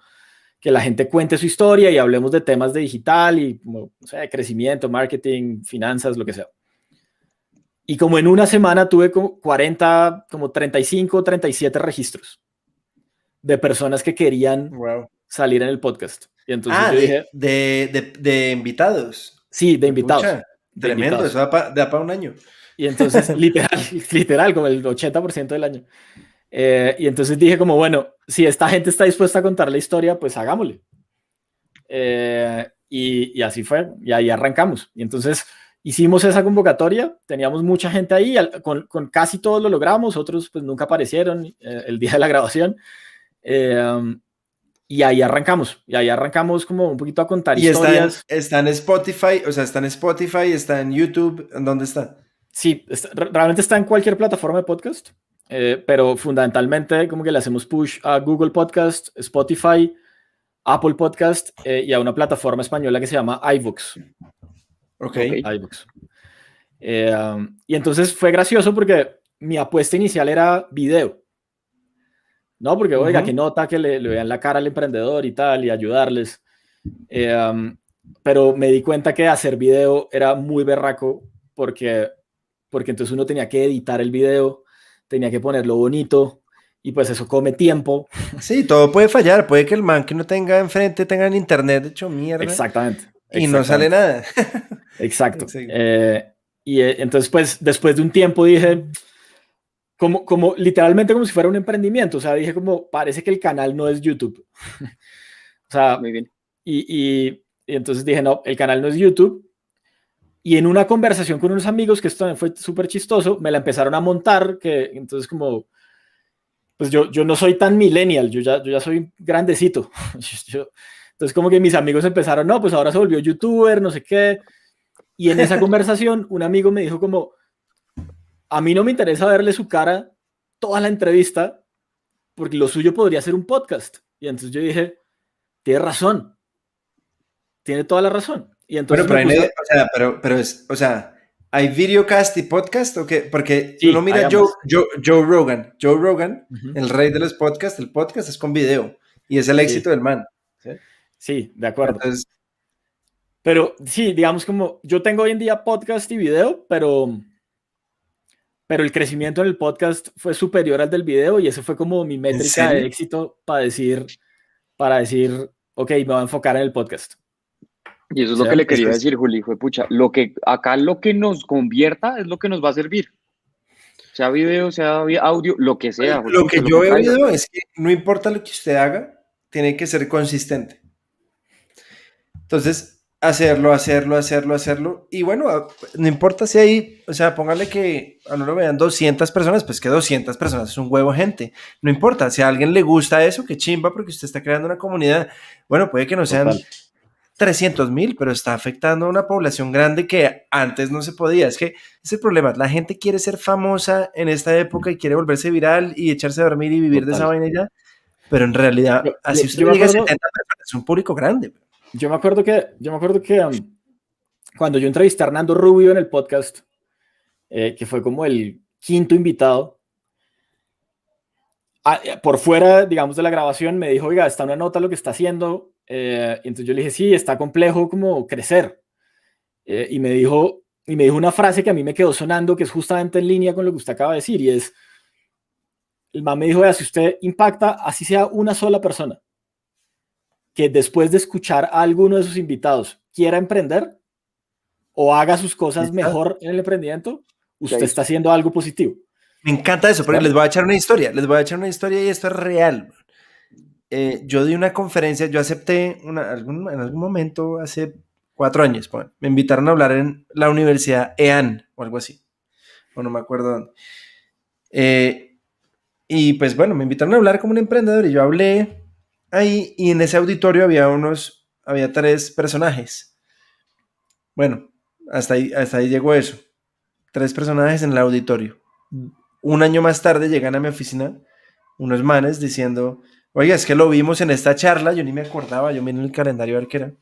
que la gente cuente su historia y hablemos de temas de digital y como, no sé, crecimiento, marketing, finanzas, lo que sea. Y como en una semana tuve como 40, como 35, 37 registros de personas que querían Wow. salir en el podcast. Y entonces Ah, yo dije, de invitados. sí, de invitados. Pucha, De tremendo, invitados. eso da para un año. Y entonces, literal, como el 80% del año. Y entonces dije como, bueno, si esta gente está dispuesta a contar la historia, pues hagámosle. Y así fue, y ahí arrancamos. Y entonces hicimos esa convocatoria, teníamos mucha gente ahí, con casi todos lo logramos, otros pues nunca aparecieron el día de la grabación. Y ahí arrancamos como un poquito a contar Y historias. está en Spotify, o sea, está en YouTube, ¿en dónde está? Sí, realmente está en cualquier plataforma de podcast, pero fundamentalmente como que le hacemos push a Google Podcast, Spotify, Apple Podcast y a una plataforma española que se llama iVoox. Ok. iVoox. Y entonces fue gracioso porque mi apuesta inicial era video. No, porque oiga, que nota que le vean la cara al emprendedor y tal y ayudarles. Pero me di cuenta que hacer video era muy berraco porque entonces uno tenía que editar el video, tenía que ponerlo bonito y pues eso come tiempo. Sí, todo puede fallar. Puede que el man que no tenga enfrente tenga en internet hecho mierda. Exactamente. Y no sale nada. Exacto. Entonces, pues, después de un tiempo dije, como literalmente como si fuera un emprendimiento. O sea, dije como, parece que el canal no es YouTube. O sea, Muy bien. Y entonces dije, no, el canal no es YouTube. Y en una conversación con unos amigos, que esto también fue súper chistoso, me la empezaron a montar, que entonces como, pues yo no soy tan millennial, yo ya soy grandecito. Entonces como que mis amigos empezaron, no, pues ahora se volvió youtuber, no sé qué. Y en esa conversación un amigo me dijo como, a mí no me interesa verle su cara toda la entrevista, porque lo suyo podría ser un podcast. Y entonces yo dije, tiene razón, tiene toda la razón. Y entonces Bueno, pero o sea, ¿hay videocast y podcast o qué? Porque sí, uno mira Joe Rogan, uh-huh. el rey de los podcasts, el podcast es con video y es el éxito del man. ¿sí? Sí, de acuerdo. Entonces, Pero sí, digamos como yo tengo hoy en día podcast y video, pero el crecimiento en el podcast fue superior al del video y eso fue como mi ¿en métrica de serio? éxito para decir, ok, me voy a enfocar en el podcast. Y eso es O lo que sea, le quería decir, Juli, fue pucha, lo que nos convierta es lo que nos va a servir. Sea video, sea audio, lo que sea, fue Lo pucha, que lo yo que he caiga. oído es que no importa lo que usted haga, tiene que ser consistente. Entonces, hacerlo. Y bueno, no importa si hay, o sea, póngale que a no lo vean 200 personas, pues que 200 personas es un huevo de gente. No importa, si a alguien le gusta eso, qué chimba, porque usted está creando una comunidad. Bueno, puede que no sean total. 300.000, pero está afectando a una población grande que antes no se podía. Es que ese es el problema. La gente quiere ser famosa en esta época y quiere volverse viral y echarse a dormir y vivir de esa Total. vaina ya. Pero en realidad, Yo, así yo, usted yo me llega a acuerdo, 70 personas, es un público grande. yo me acuerdo que cuando yo entrevisté a Hernando Rubio en el podcast, que fue como el quinto invitado, por fuera, digamos, de la grabación, me dijo, oiga, está una nota lo que está haciendo. Y entonces yo le dije, sí, está complejo como crecer. Y me dijo una frase que a mí me quedó sonando, que es justamente en línea con lo que usted acaba de decir, y es, el man me dijo, vea, si usted impacta, así sea una sola persona, que después de escuchar a alguno de sus invitados quiera emprender o haga sus cosas ¿Está? mejor en el emprendimiento, Ya usted está hizo. haciendo algo positivo. Me encanta eso, porque ¿Está? les voy a echar una historia. Y esto es real. Yo di una conferencia, yo acepté en algún momento, hace 4 años, bueno, me invitaron a hablar en la Universidad EAN o algo así, o no me acuerdo dónde. Y pues bueno, me invitaron a hablar como un emprendedor y yo hablé ahí y en ese auditorio había 3 personajes. Bueno, hasta ahí llegó eso. 3 personajes en el auditorio. Un año más tarde llegan a mi oficina unos manes diciendo, oiga, es que lo vimos en esta charla, yo ni me acordaba, yo miré en el calendario a ver qué era.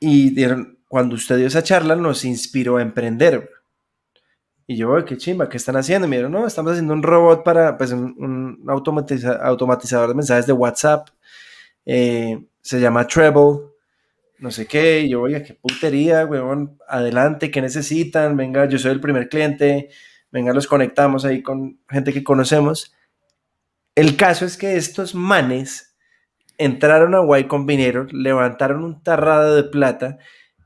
Y dieron, cuando usted dio esa charla nos inspiró a emprender. Y yo, "Oye, qué chimba, ¿qué están haciendo?" Y me dijeron, no, estamos haciendo un robot para, pues, un automatizador de mensajes de WhatsApp. Se llama Treble, no sé qué. Y yo, oiga, qué putería, weón, adelante, ¿qué necesitan? Venga, yo soy el primer cliente, venga, los conectamos ahí con gente que conocemos. El caso es que estos manes entraron a Y Combinator, levantaron un tarrado de plata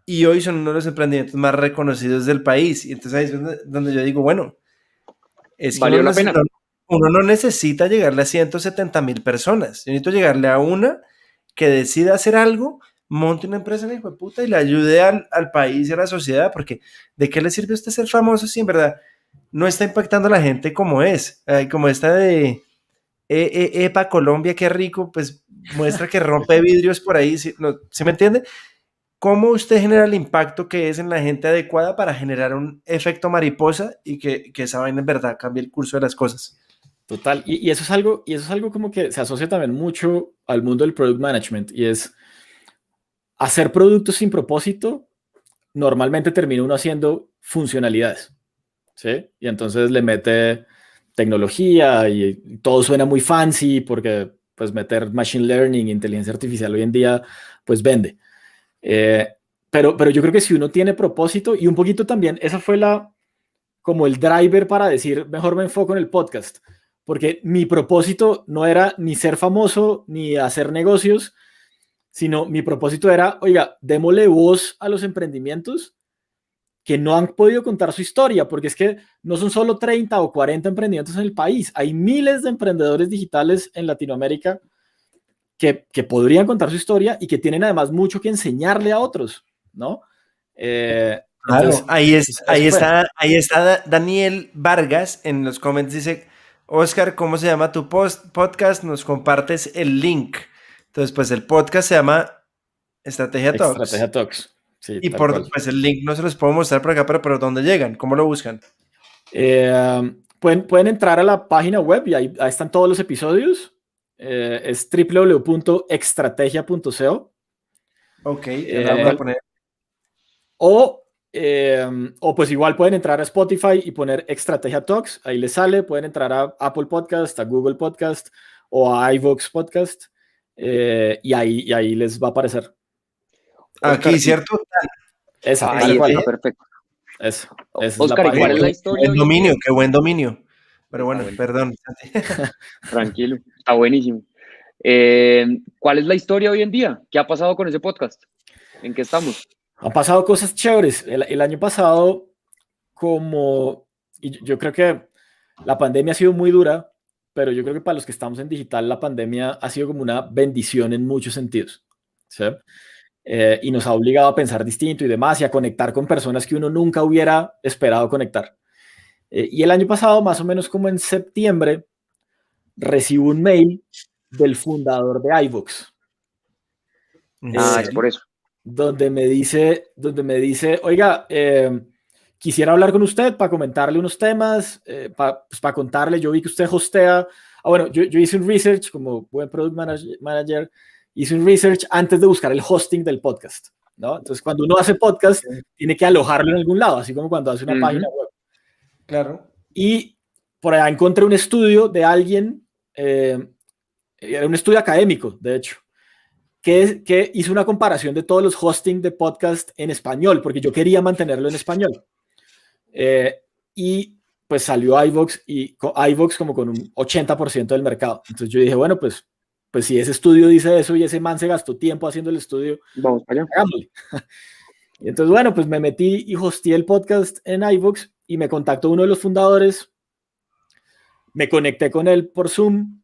y hoy son uno de los emprendimientos más reconocidos del país. Y entonces ahí es donde yo digo, bueno, es que Valió la pena. uno no necesita llegarle a 170.000 personas. Yo necesito llegarle a una que decida hacer algo, monte una empresa en hijo de puta y le ayude al país y a la sociedad, porque ¿de qué le sirve a usted ser famoso si en verdad no está impactando a la gente como es? Como esta de Epa Colombia, qué rico, pues muestra que rompe vidrios por ahí, ¿sí me entiende? ¿Cómo usted genera el impacto que es en la gente adecuada para generar un efecto mariposa y que esa vaina en verdad cambie el curso de las cosas? Total. Y eso es algo como que se asocia también mucho al mundo del product management y es hacer productos sin propósito. Normalmente termina uno haciendo funcionalidades, ¿sí? Y entonces le mete tecnología y todo suena muy fancy porque pues meter machine learning, inteligencia artificial hoy en día pues vende. Eh, pero yo creo que si uno tiene propósito y un poquito también, esa fue como el driver para decir, mejor me enfoco en el podcast, porque mi propósito no era ni ser famoso ni hacer negocios, sino mi propósito era, oiga, démosle voz a los emprendimientos que no han podido contar su historia, porque es que no son solo 30 o 40 emprendimientos en el país, hay miles de emprendedores digitales en Latinoamérica que podrían contar su historia y que tienen además mucho que enseñarle a otros, ¿no? Claro, Entonces, eso fue. ahí está Daniel Vargas en los comments, dice, Oscar, ¿cómo se llama tu podcast? Nos compartes el link. Entonces, pues el podcast se llama Estrategia Talks. Estrategia Talks, sí, Y tal cual. pues el link no se los puedo mostrar por acá, pero ¿dónde llegan? ¿Cómo lo buscan? Pueden entrar a la página web y ahí están todos los episodios. Es www.extrategia.co. Ok, ya la vamos a poner. O pues igual pueden entrar a Spotify y poner Estrategia Talks, ahí les sale. Pueden entrar a Apple Podcast, a Google Podcast o a iVoox Podcast y ahí les va a aparecer. Aquí, Oscar, ¿cierto? Esa, ahí tal cual. está, perfecto. Esa es Oscar, la ¿y cuál es la página. historia? Buen dominio, qué buen dominio. Pero bueno, Está perdón. Tranquilo, está buenísimo. ¿Cuál es la historia hoy en día? ¿Qué ha pasado con ese podcast? ¿En qué estamos? Han pasado cosas chéveres. El año pasado, y yo creo que la pandemia ha sido muy dura, pero yo creo que para los que estamos en digital, la pandemia ha sido como una bendición en muchos sentidos, ¿sí? Y nos ha obligado a pensar distinto y demás, y a conectar con personas que uno nunca hubiera esperado conectar. Y el año pasado, más o menos como en septiembre, recibo un mail del fundador de iVoox. Es por eso. Donde me dice, oiga, quisiera hablar con usted para comentarle unos temas, para contarle, yo vi que usted hostea, bueno, yo hice un research como buen product manager, hice un research antes de buscar el hosting del podcast, ¿no? Entonces, cuando uno hace podcast, tiene que alojarlo en algún lado, así como cuando hace una página web. Claro. Y por allá encontré un estudio de alguien, era un estudio académico, de hecho, que hizo una comparación de todos los hosting de podcast en español, porque yo quería mantenerlo en español. Y pues salió iVoox como con un 80% del mercado. Entonces yo dije, bueno, pues si ese estudio dice eso y ese man se gastó tiempo haciendo el estudio, vamos para allá. Hagámosle. Y entonces, bueno, pues me metí y hosteé el podcast en iVoox y me contactó uno de los fundadores. Me conecté con él por Zoom.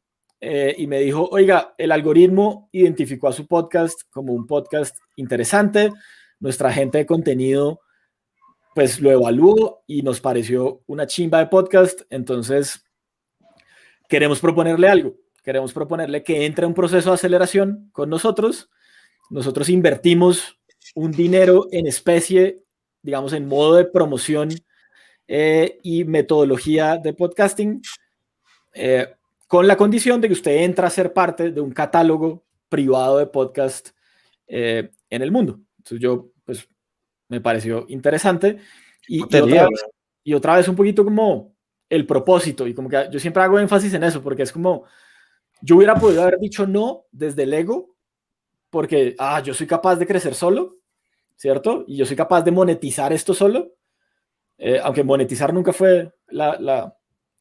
Y me dijo, oiga, el algoritmo identificó a su podcast como un podcast interesante, nuestra gente de contenido pues lo evaluó y nos pareció una chimba de podcast, entonces queremos proponerle algo, queremos proponerle que entre a un proceso de aceleración con nosotros invertimos un dinero en especie, digamos en modo de promoción y metodología de podcasting, con la condición de que usted entra a ser parte de un catálogo privado de podcast en el mundo. Entonces yo, pues, me pareció interesante. Y otra vez un poquito como el propósito, y como que yo siempre hago énfasis en eso, porque es como, yo hubiera podido haber dicho no desde el ego, porque, yo soy capaz de crecer solo, ¿cierto? Y yo soy capaz de monetizar esto solo, aunque monetizar nunca fue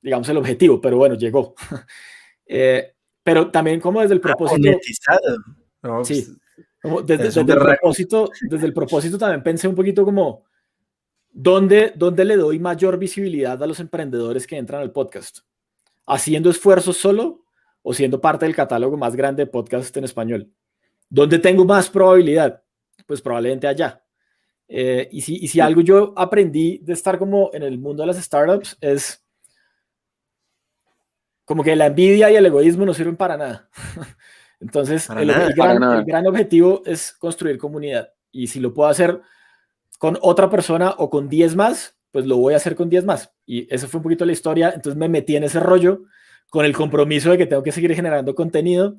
digamos, el objetivo, pero bueno, llegó. Pero también como desde el propósito... Monetizado. No, sí, pues, como desde el propósito también pensé un poquito como, ¿dónde le doy mayor visibilidad a los emprendedores que entran al podcast? ¿Haciendo esfuerzos solo o siendo parte del catálogo más grande de podcast en español? ¿Dónde tengo más probabilidad? Pues probablemente allá. Y si algo yo aprendí de estar como en el mundo de las startups es como que la envidia y el egoísmo no sirven para nada. Entonces, el gran objetivo es construir comunidad. Y si lo puedo hacer con otra persona o con 10 más, pues lo voy a hacer con 10 más. Y eso fue un poquito la historia. Entonces me metí en ese rollo con el compromiso de que tengo que seguir generando contenido.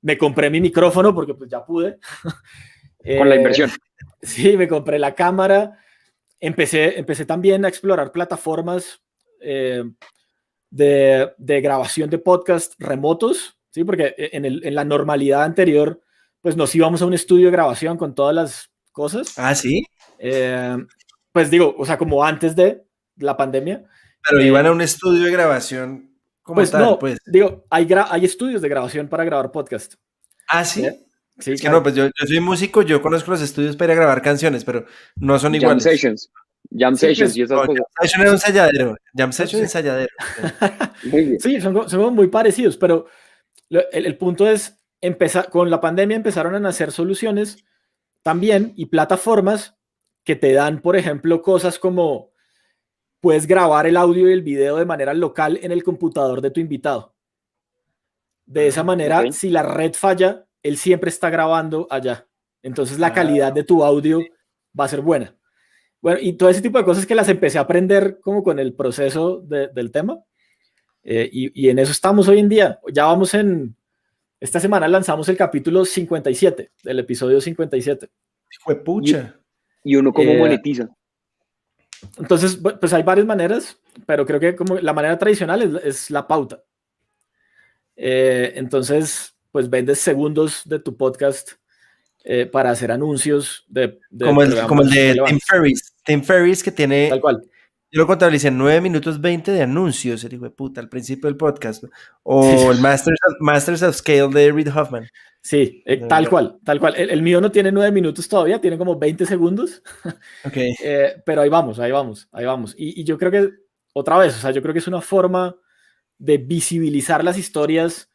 Me compré mi micrófono porque pues ya pude. Con la inversión. Sí, me compré la cámara. Empecé también a explorar plataformas de grabación de podcast remotos, ¿sí? Porque en la normalidad anterior, pues nos íbamos a un estudio de grabación con todas las cosas. Ah, ¿sí? Pues digo, o sea, como antes de la pandemia. Pero iban a un estudio de grabación como pues tal, no, pues. Digo, hay estudios de grabación para grabar podcast. Ah, ¿sí? Sí, es que no, pues yo soy músico, yo conozco los estudios para ir a grabar canciones, pero no son iguales. Jam Sessions y esas cosas. Jam Session es un ensayadero. Jam Session es ensayadero. Sí, son muy parecidos, pero el punto es, con la pandemia empezaron a nacer soluciones también y plataformas que te dan, por ejemplo, cosas como puedes grabar el audio y el video de manera local en el computador de tu invitado. De esa manera, si la red falla, él siempre está grabando allá. Entonces la calidad de tu audio va a ser buena. Bueno, y todo ese tipo de cosas que las empecé a aprender como con el proceso del tema. Y en eso estamos hoy en día. Ya vamos esta semana lanzamos el capítulo 57, del episodio 57. Fue pucha. ¿Y uno cómo monetiza? Entonces, pues hay varias maneras, pero creo que como la manera tradicional es la pauta. Entonces, pues vendes segundos de tu podcast para hacer anuncios de como el de Tim relevantes. Ferriss. Tim Ferriss, que tiene, Tal cual. yo lo contabilicé en 9 minutos 20 de anuncios, el hijo de puta, al principio del podcast. O el Masters of Scale de Reid Hoffman. Sí, tal cual. El mío no tiene 9 minutos todavía, tiene como 20 segundos. Ok. Pero ahí vamos. Y yo creo que, otra vez, o sea, yo creo que es una forma de visibilizar las historias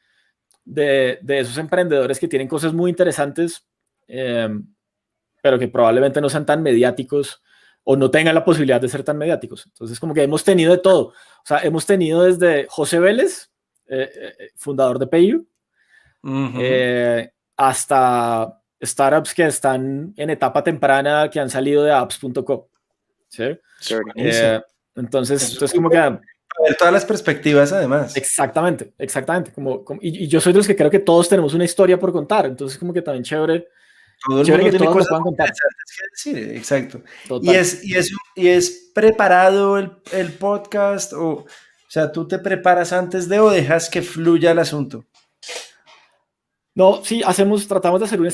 de esos emprendedores que tienen cosas muy interesantes, pero que probablemente no sean tan mediáticos o no tengan la posibilidad de ser tan mediáticos. Entonces, como que hemos tenido de todo. O sea, hemos tenido desde José Vélez, fundador de PayU, hasta startups que están en etapa temprana, que han salido de apps.com. ¿Sí? Entonces como que... ver todas las perspectivas, además. Exactamente. Y yo soy de los que creo que todos tenemos una historia por contar. Entonces, como que también chévere. Todo el mundo tiene cosas interesantes que decir, exacto. Y es preparado el podcast, o sea, ¿tú te preparas antes de o dejas que fluya el asunto? No, sí, tratamos de hacer un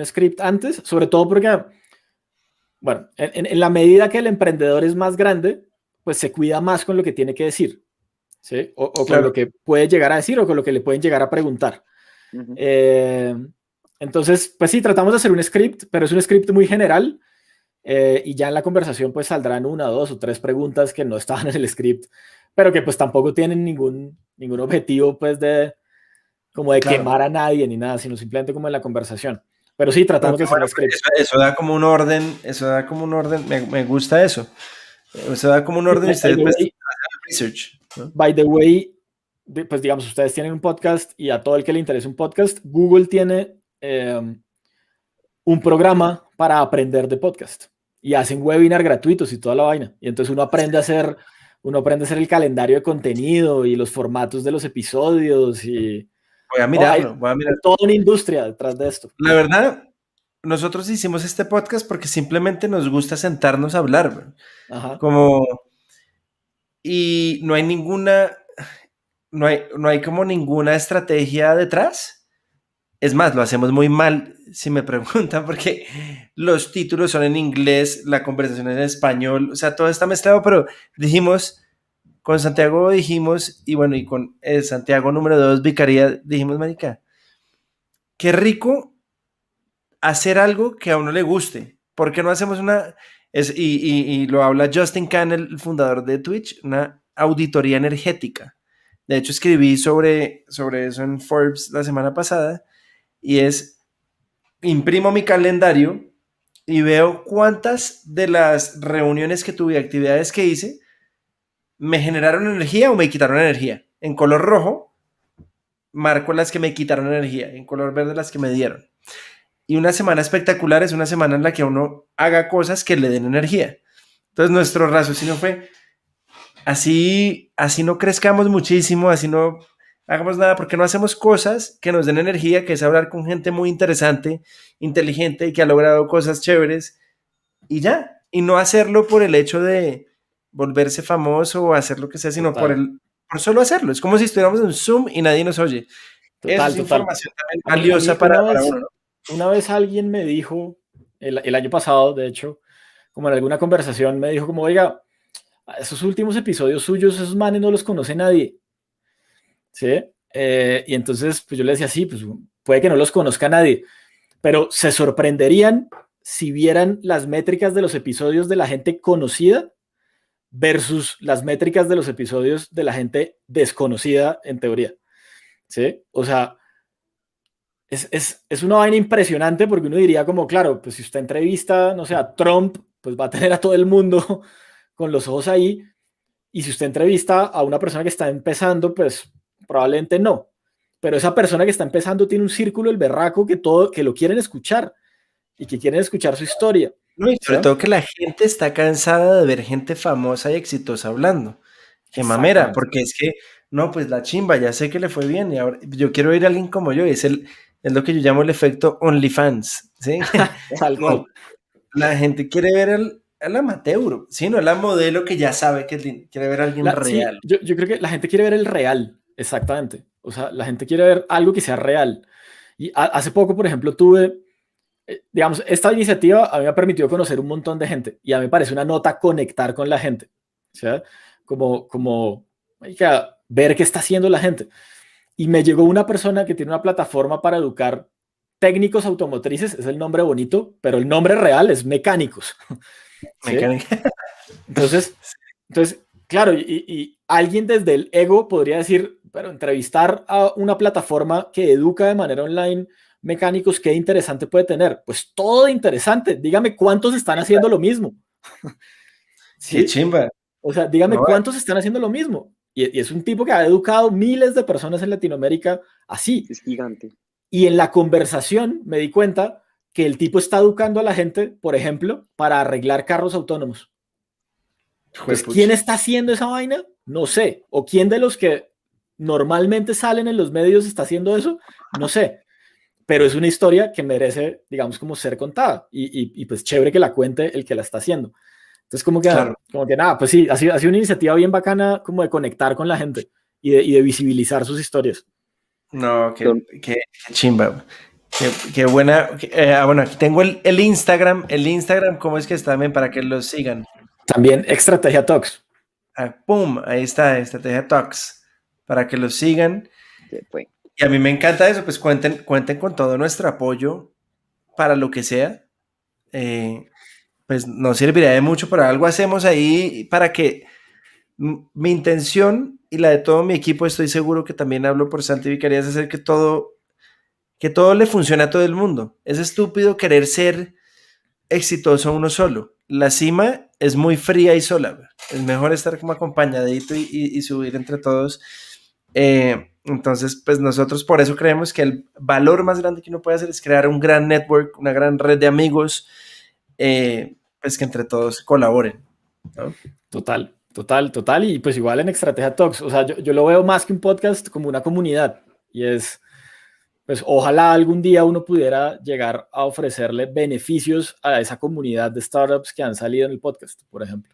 script antes, sobre todo porque, bueno, en la medida que el emprendedor es más grande, pues se cuida más con lo que tiene que decir, ¿sí? O con lo que puede llegar a decir o con lo que le pueden llegar a preguntar. Entonces, pues sí, tratamos de hacer un script, pero es un script muy general, y ya en la conversación pues saldrán 1, 2 o 3 preguntas que no estaban en el script, pero que pues tampoco tienen ningún objetivo pues de quemar a nadie ni nada, sino simplemente como en la conversación. Pero sí, tratamos de hacer un script. Eso da como un orden, me gusta eso. Eso da como un orden y ustedes pues hacen research, ¿no? By the way, pues digamos, ustedes tienen un podcast y a todo el que le interese un podcast, Google tiene un programa para aprender de podcast y hacen webinar gratuitos y toda la vaina. Y entonces uno aprende a hacer el calendario de contenido y los formatos de los episodios y... Voy a mirarlo. Hay toda una industria detrás de esto. La verdad, nosotros hicimos este podcast porque simplemente nos gusta sentarnos a hablar. Ajá. Y no hay como ninguna estrategia detrás. Es más, lo hacemos muy mal, si me preguntan, porque los títulos son en inglés, la conversación es en español, o sea, todo está mezclado, pero con Santiago dijimos, y bueno, y con el Santiago número 2, Vicaría, dijimos, marica, qué rico hacer algo que a uno le guste. ¿Por qué no hacemos y lo habla Justin Kan, el fundador de Twitch, una auditoría energética? De hecho, escribí sobre eso en Forbes la semana pasada, y imprimo mi calendario y veo cuántas de las reuniones que tuve, actividades que hice, me generaron energía o me quitaron energía. En color rojo, marco las que me quitaron energía, en color verde las que me dieron. Y una semana espectacular es una semana en la que uno haga cosas que le den energía. Entonces nuestro raciocinio fue, así no crezcamos muchísimo, así no hagamos nada, porque no hacemos cosas que nos den energía, que es hablar con gente muy interesante, inteligente y que ha logrado cosas chéveres, y ya, y no hacerlo por el hecho de volverse famoso o hacer lo que sea, sino por solo hacerlo. Es como si estuviéramos en Zoom y nadie nos oye. Eso es información también valiosa para uno. Una vez alguien me dijo, el año pasado, de hecho, como en alguna conversación, me dijo como, oiga, esos últimos episodios suyos, esos manes no los conoce nadie. ¿Sí? Y entonces pues yo le decía, sí, pues puede que no los conozca nadie, pero se sorprenderían si vieran las métricas de los episodios de la gente conocida versus las métricas de los episodios de la gente desconocida en teoría. ¿Sí? O sea, es una vaina impresionante, porque uno diría como, claro, pues si usted entrevista, no sé, a Trump, pues va a tener a todo el mundo con los ojos ahí, y si usted entrevista a una persona que está empezando, pues probablemente no, pero esa persona que está empezando tiene un círculo, el berraco, que lo quieren escuchar y que quieren escuchar su historia. No, y sobre todo que la gente está cansada de ver gente famosa y exitosa hablando. Qué mamera, porque es que, no, pues la chimba, ya sé que le fue bien y ahora yo quiero ir a alguien como yo, y es lo que yo llamo el efecto OnlyFans, ¿sí? No, la gente quiere ver al amateur, ¿sí? No la modelo que ya sabe que quiere ver a alguien real. Sí, yo creo que la gente quiere ver el real. Exactamente. O sea, la gente quiere ver algo que sea real. Y hace poco, por ejemplo, tuve, digamos, esta iniciativa a mí me ha permitido conocer un montón de gente y a mí me parece una nota conectar con la gente. O sea, como hay que ver qué está haciendo la gente. Y me llegó una persona que tiene una plataforma para educar técnicos automotrices, es el nombre bonito, pero el nombre real es mecánicos. ¿Sí? Entonces, claro, y alguien desde el ego podría decir, pero entrevistar a una plataforma que educa de manera online mecánicos, ¿qué interesante puede tener? Pues todo interesante. Dígame cuántos están haciendo lo mismo. ¿Sí? Qué chimba. O sea, dígame cuántos están haciendo lo mismo. Y es un tipo que ha educado miles de personas en Latinoamérica así. Es gigante. Y en la conversación me di cuenta que el tipo está educando a la gente, por ejemplo, para arreglar carros autónomos. Pues, ¿quién está haciendo esa vaina? No sé. O quién de los que normalmente salen en los medios está haciendo eso, no sé. Pero es una historia que merece, digamos, como ser contada. Y pues chévere que la cuente el que la está haciendo. Entonces, como que nada, pues sí, ha sido una iniciativa bien bacana como de conectar con la gente y de visibilizar sus historias. No, qué chimba. Qué buena. Bueno, aquí tengo el Instagram. El Instagram, ¿cómo es que está también para que los sigan? También Estrategia Talks. ¡Pum! Ahí está, Estrategia Talks. Para que los sigan. Y a mí me encanta eso, pues cuenten con todo nuestro apoyo para lo que sea. Pues nos servirá de mucho, pero algo hacemos ahí para que mi intención y la de todo mi equipo, estoy seguro que también hablo por Santi Vicarías, es hacer que todo le funcione a todo el mundo. Es estúpido querer ser exitoso uno solo. La cima es muy fría y sola. Es mejor estar como acompañadito y subir entre todos. Entonces, pues nosotros por eso creemos que el valor más grande que uno puede hacer es crear un gran network, una gran red de amigos, pues que entre todos colaboren, ¿no? Total. Y pues igual en Estrategia Talks, o sea, yo lo veo más que un podcast como una comunidad. Y es, pues ojalá algún día uno pudiera llegar a ofrecerle beneficios a esa comunidad de startups que han salido en el podcast, por ejemplo.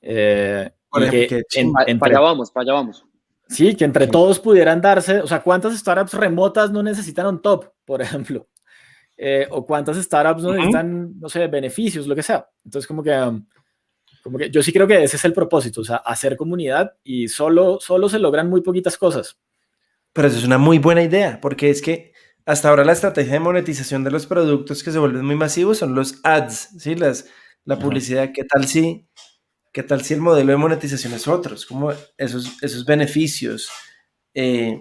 Para allá vamos. Sí, que entre todos pudieran darse, o sea, ¿cuántas startups remotas no necesitan un top, por ejemplo? O cuántas startups no necesitan, no sé, beneficios, lo que sea. Entonces, como que yo sí creo que ese es el propósito, o sea, hacer comunidad, y solo se logran muy poquitas cosas. Pero eso es una muy buena idea, porque es que hasta ahora la estrategia de monetización de los productos que se vuelven muy masivos son los ads, ¿sí? La publicidad. ¿Qué tal si el modelo de monetización es otro? Es como esos beneficios.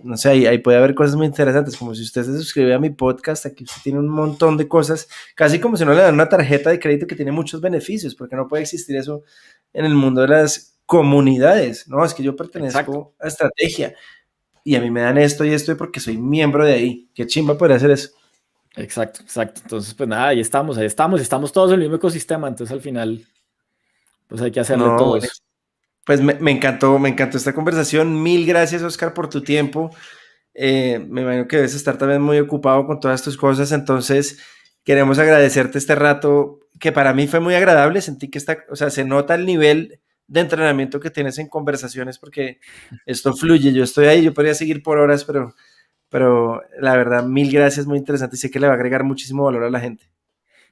No sé, ahí puede haber cosas muy interesantes, como si usted se suscribe a mi podcast, aquí usted tiene un montón de cosas, casi como si no le dan una tarjeta de crédito que tiene muchos beneficios, porque no puede existir eso en el mundo de las comunidades. No, es que yo pertenezco a Estrategia y a mí me dan esto y esto porque soy miembro de ahí. Qué chimba poder hacer eso. Exacto. Entonces, pues nada, ahí estamos todos en el mismo ecosistema, entonces al final, pues hay que hacerle todos. Bueno, pues me encantó esta conversación. Mil gracias, Oscar, por tu tiempo. Me imagino que debes estar también muy ocupado con todas tus cosas, entonces queremos agradecerte este rato, que para mí fue muy agradable. Sentí que se nota el nivel de entrenamiento que tienes en conversaciones, porque esto fluye. Yo estoy ahí, yo podría seguir por horas, pero la verdad, mil gracias, muy interesante, y sé que le va a agregar muchísimo valor a la gente.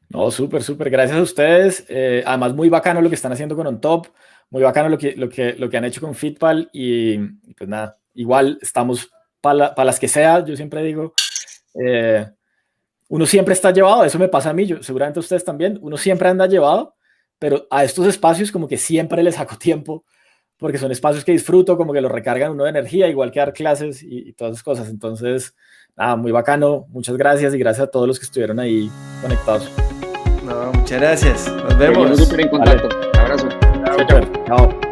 No, súper, gracias a ustedes. Además, muy bacano lo que están haciendo con OnTop, muy bacano lo que han hecho con Fitpal, y pues nada, igual estamos para las que sea. Yo siempre digo, uno siempre está llevado, eso me pasa a mí, seguramente a ustedes también, uno siempre anda llevado, pero a estos espacios como que siempre les saco tiempo, porque son espacios que disfruto, como que lo recargan uno de energía, igual que dar clases y todas esas cosas. Entonces, nada, muy bacano, muchas gracias, y gracias a todos los que estuvieron ahí conectados. No, muchas gracias, nos vemos. Seguimos súper en contacto. Abrazo. Chao.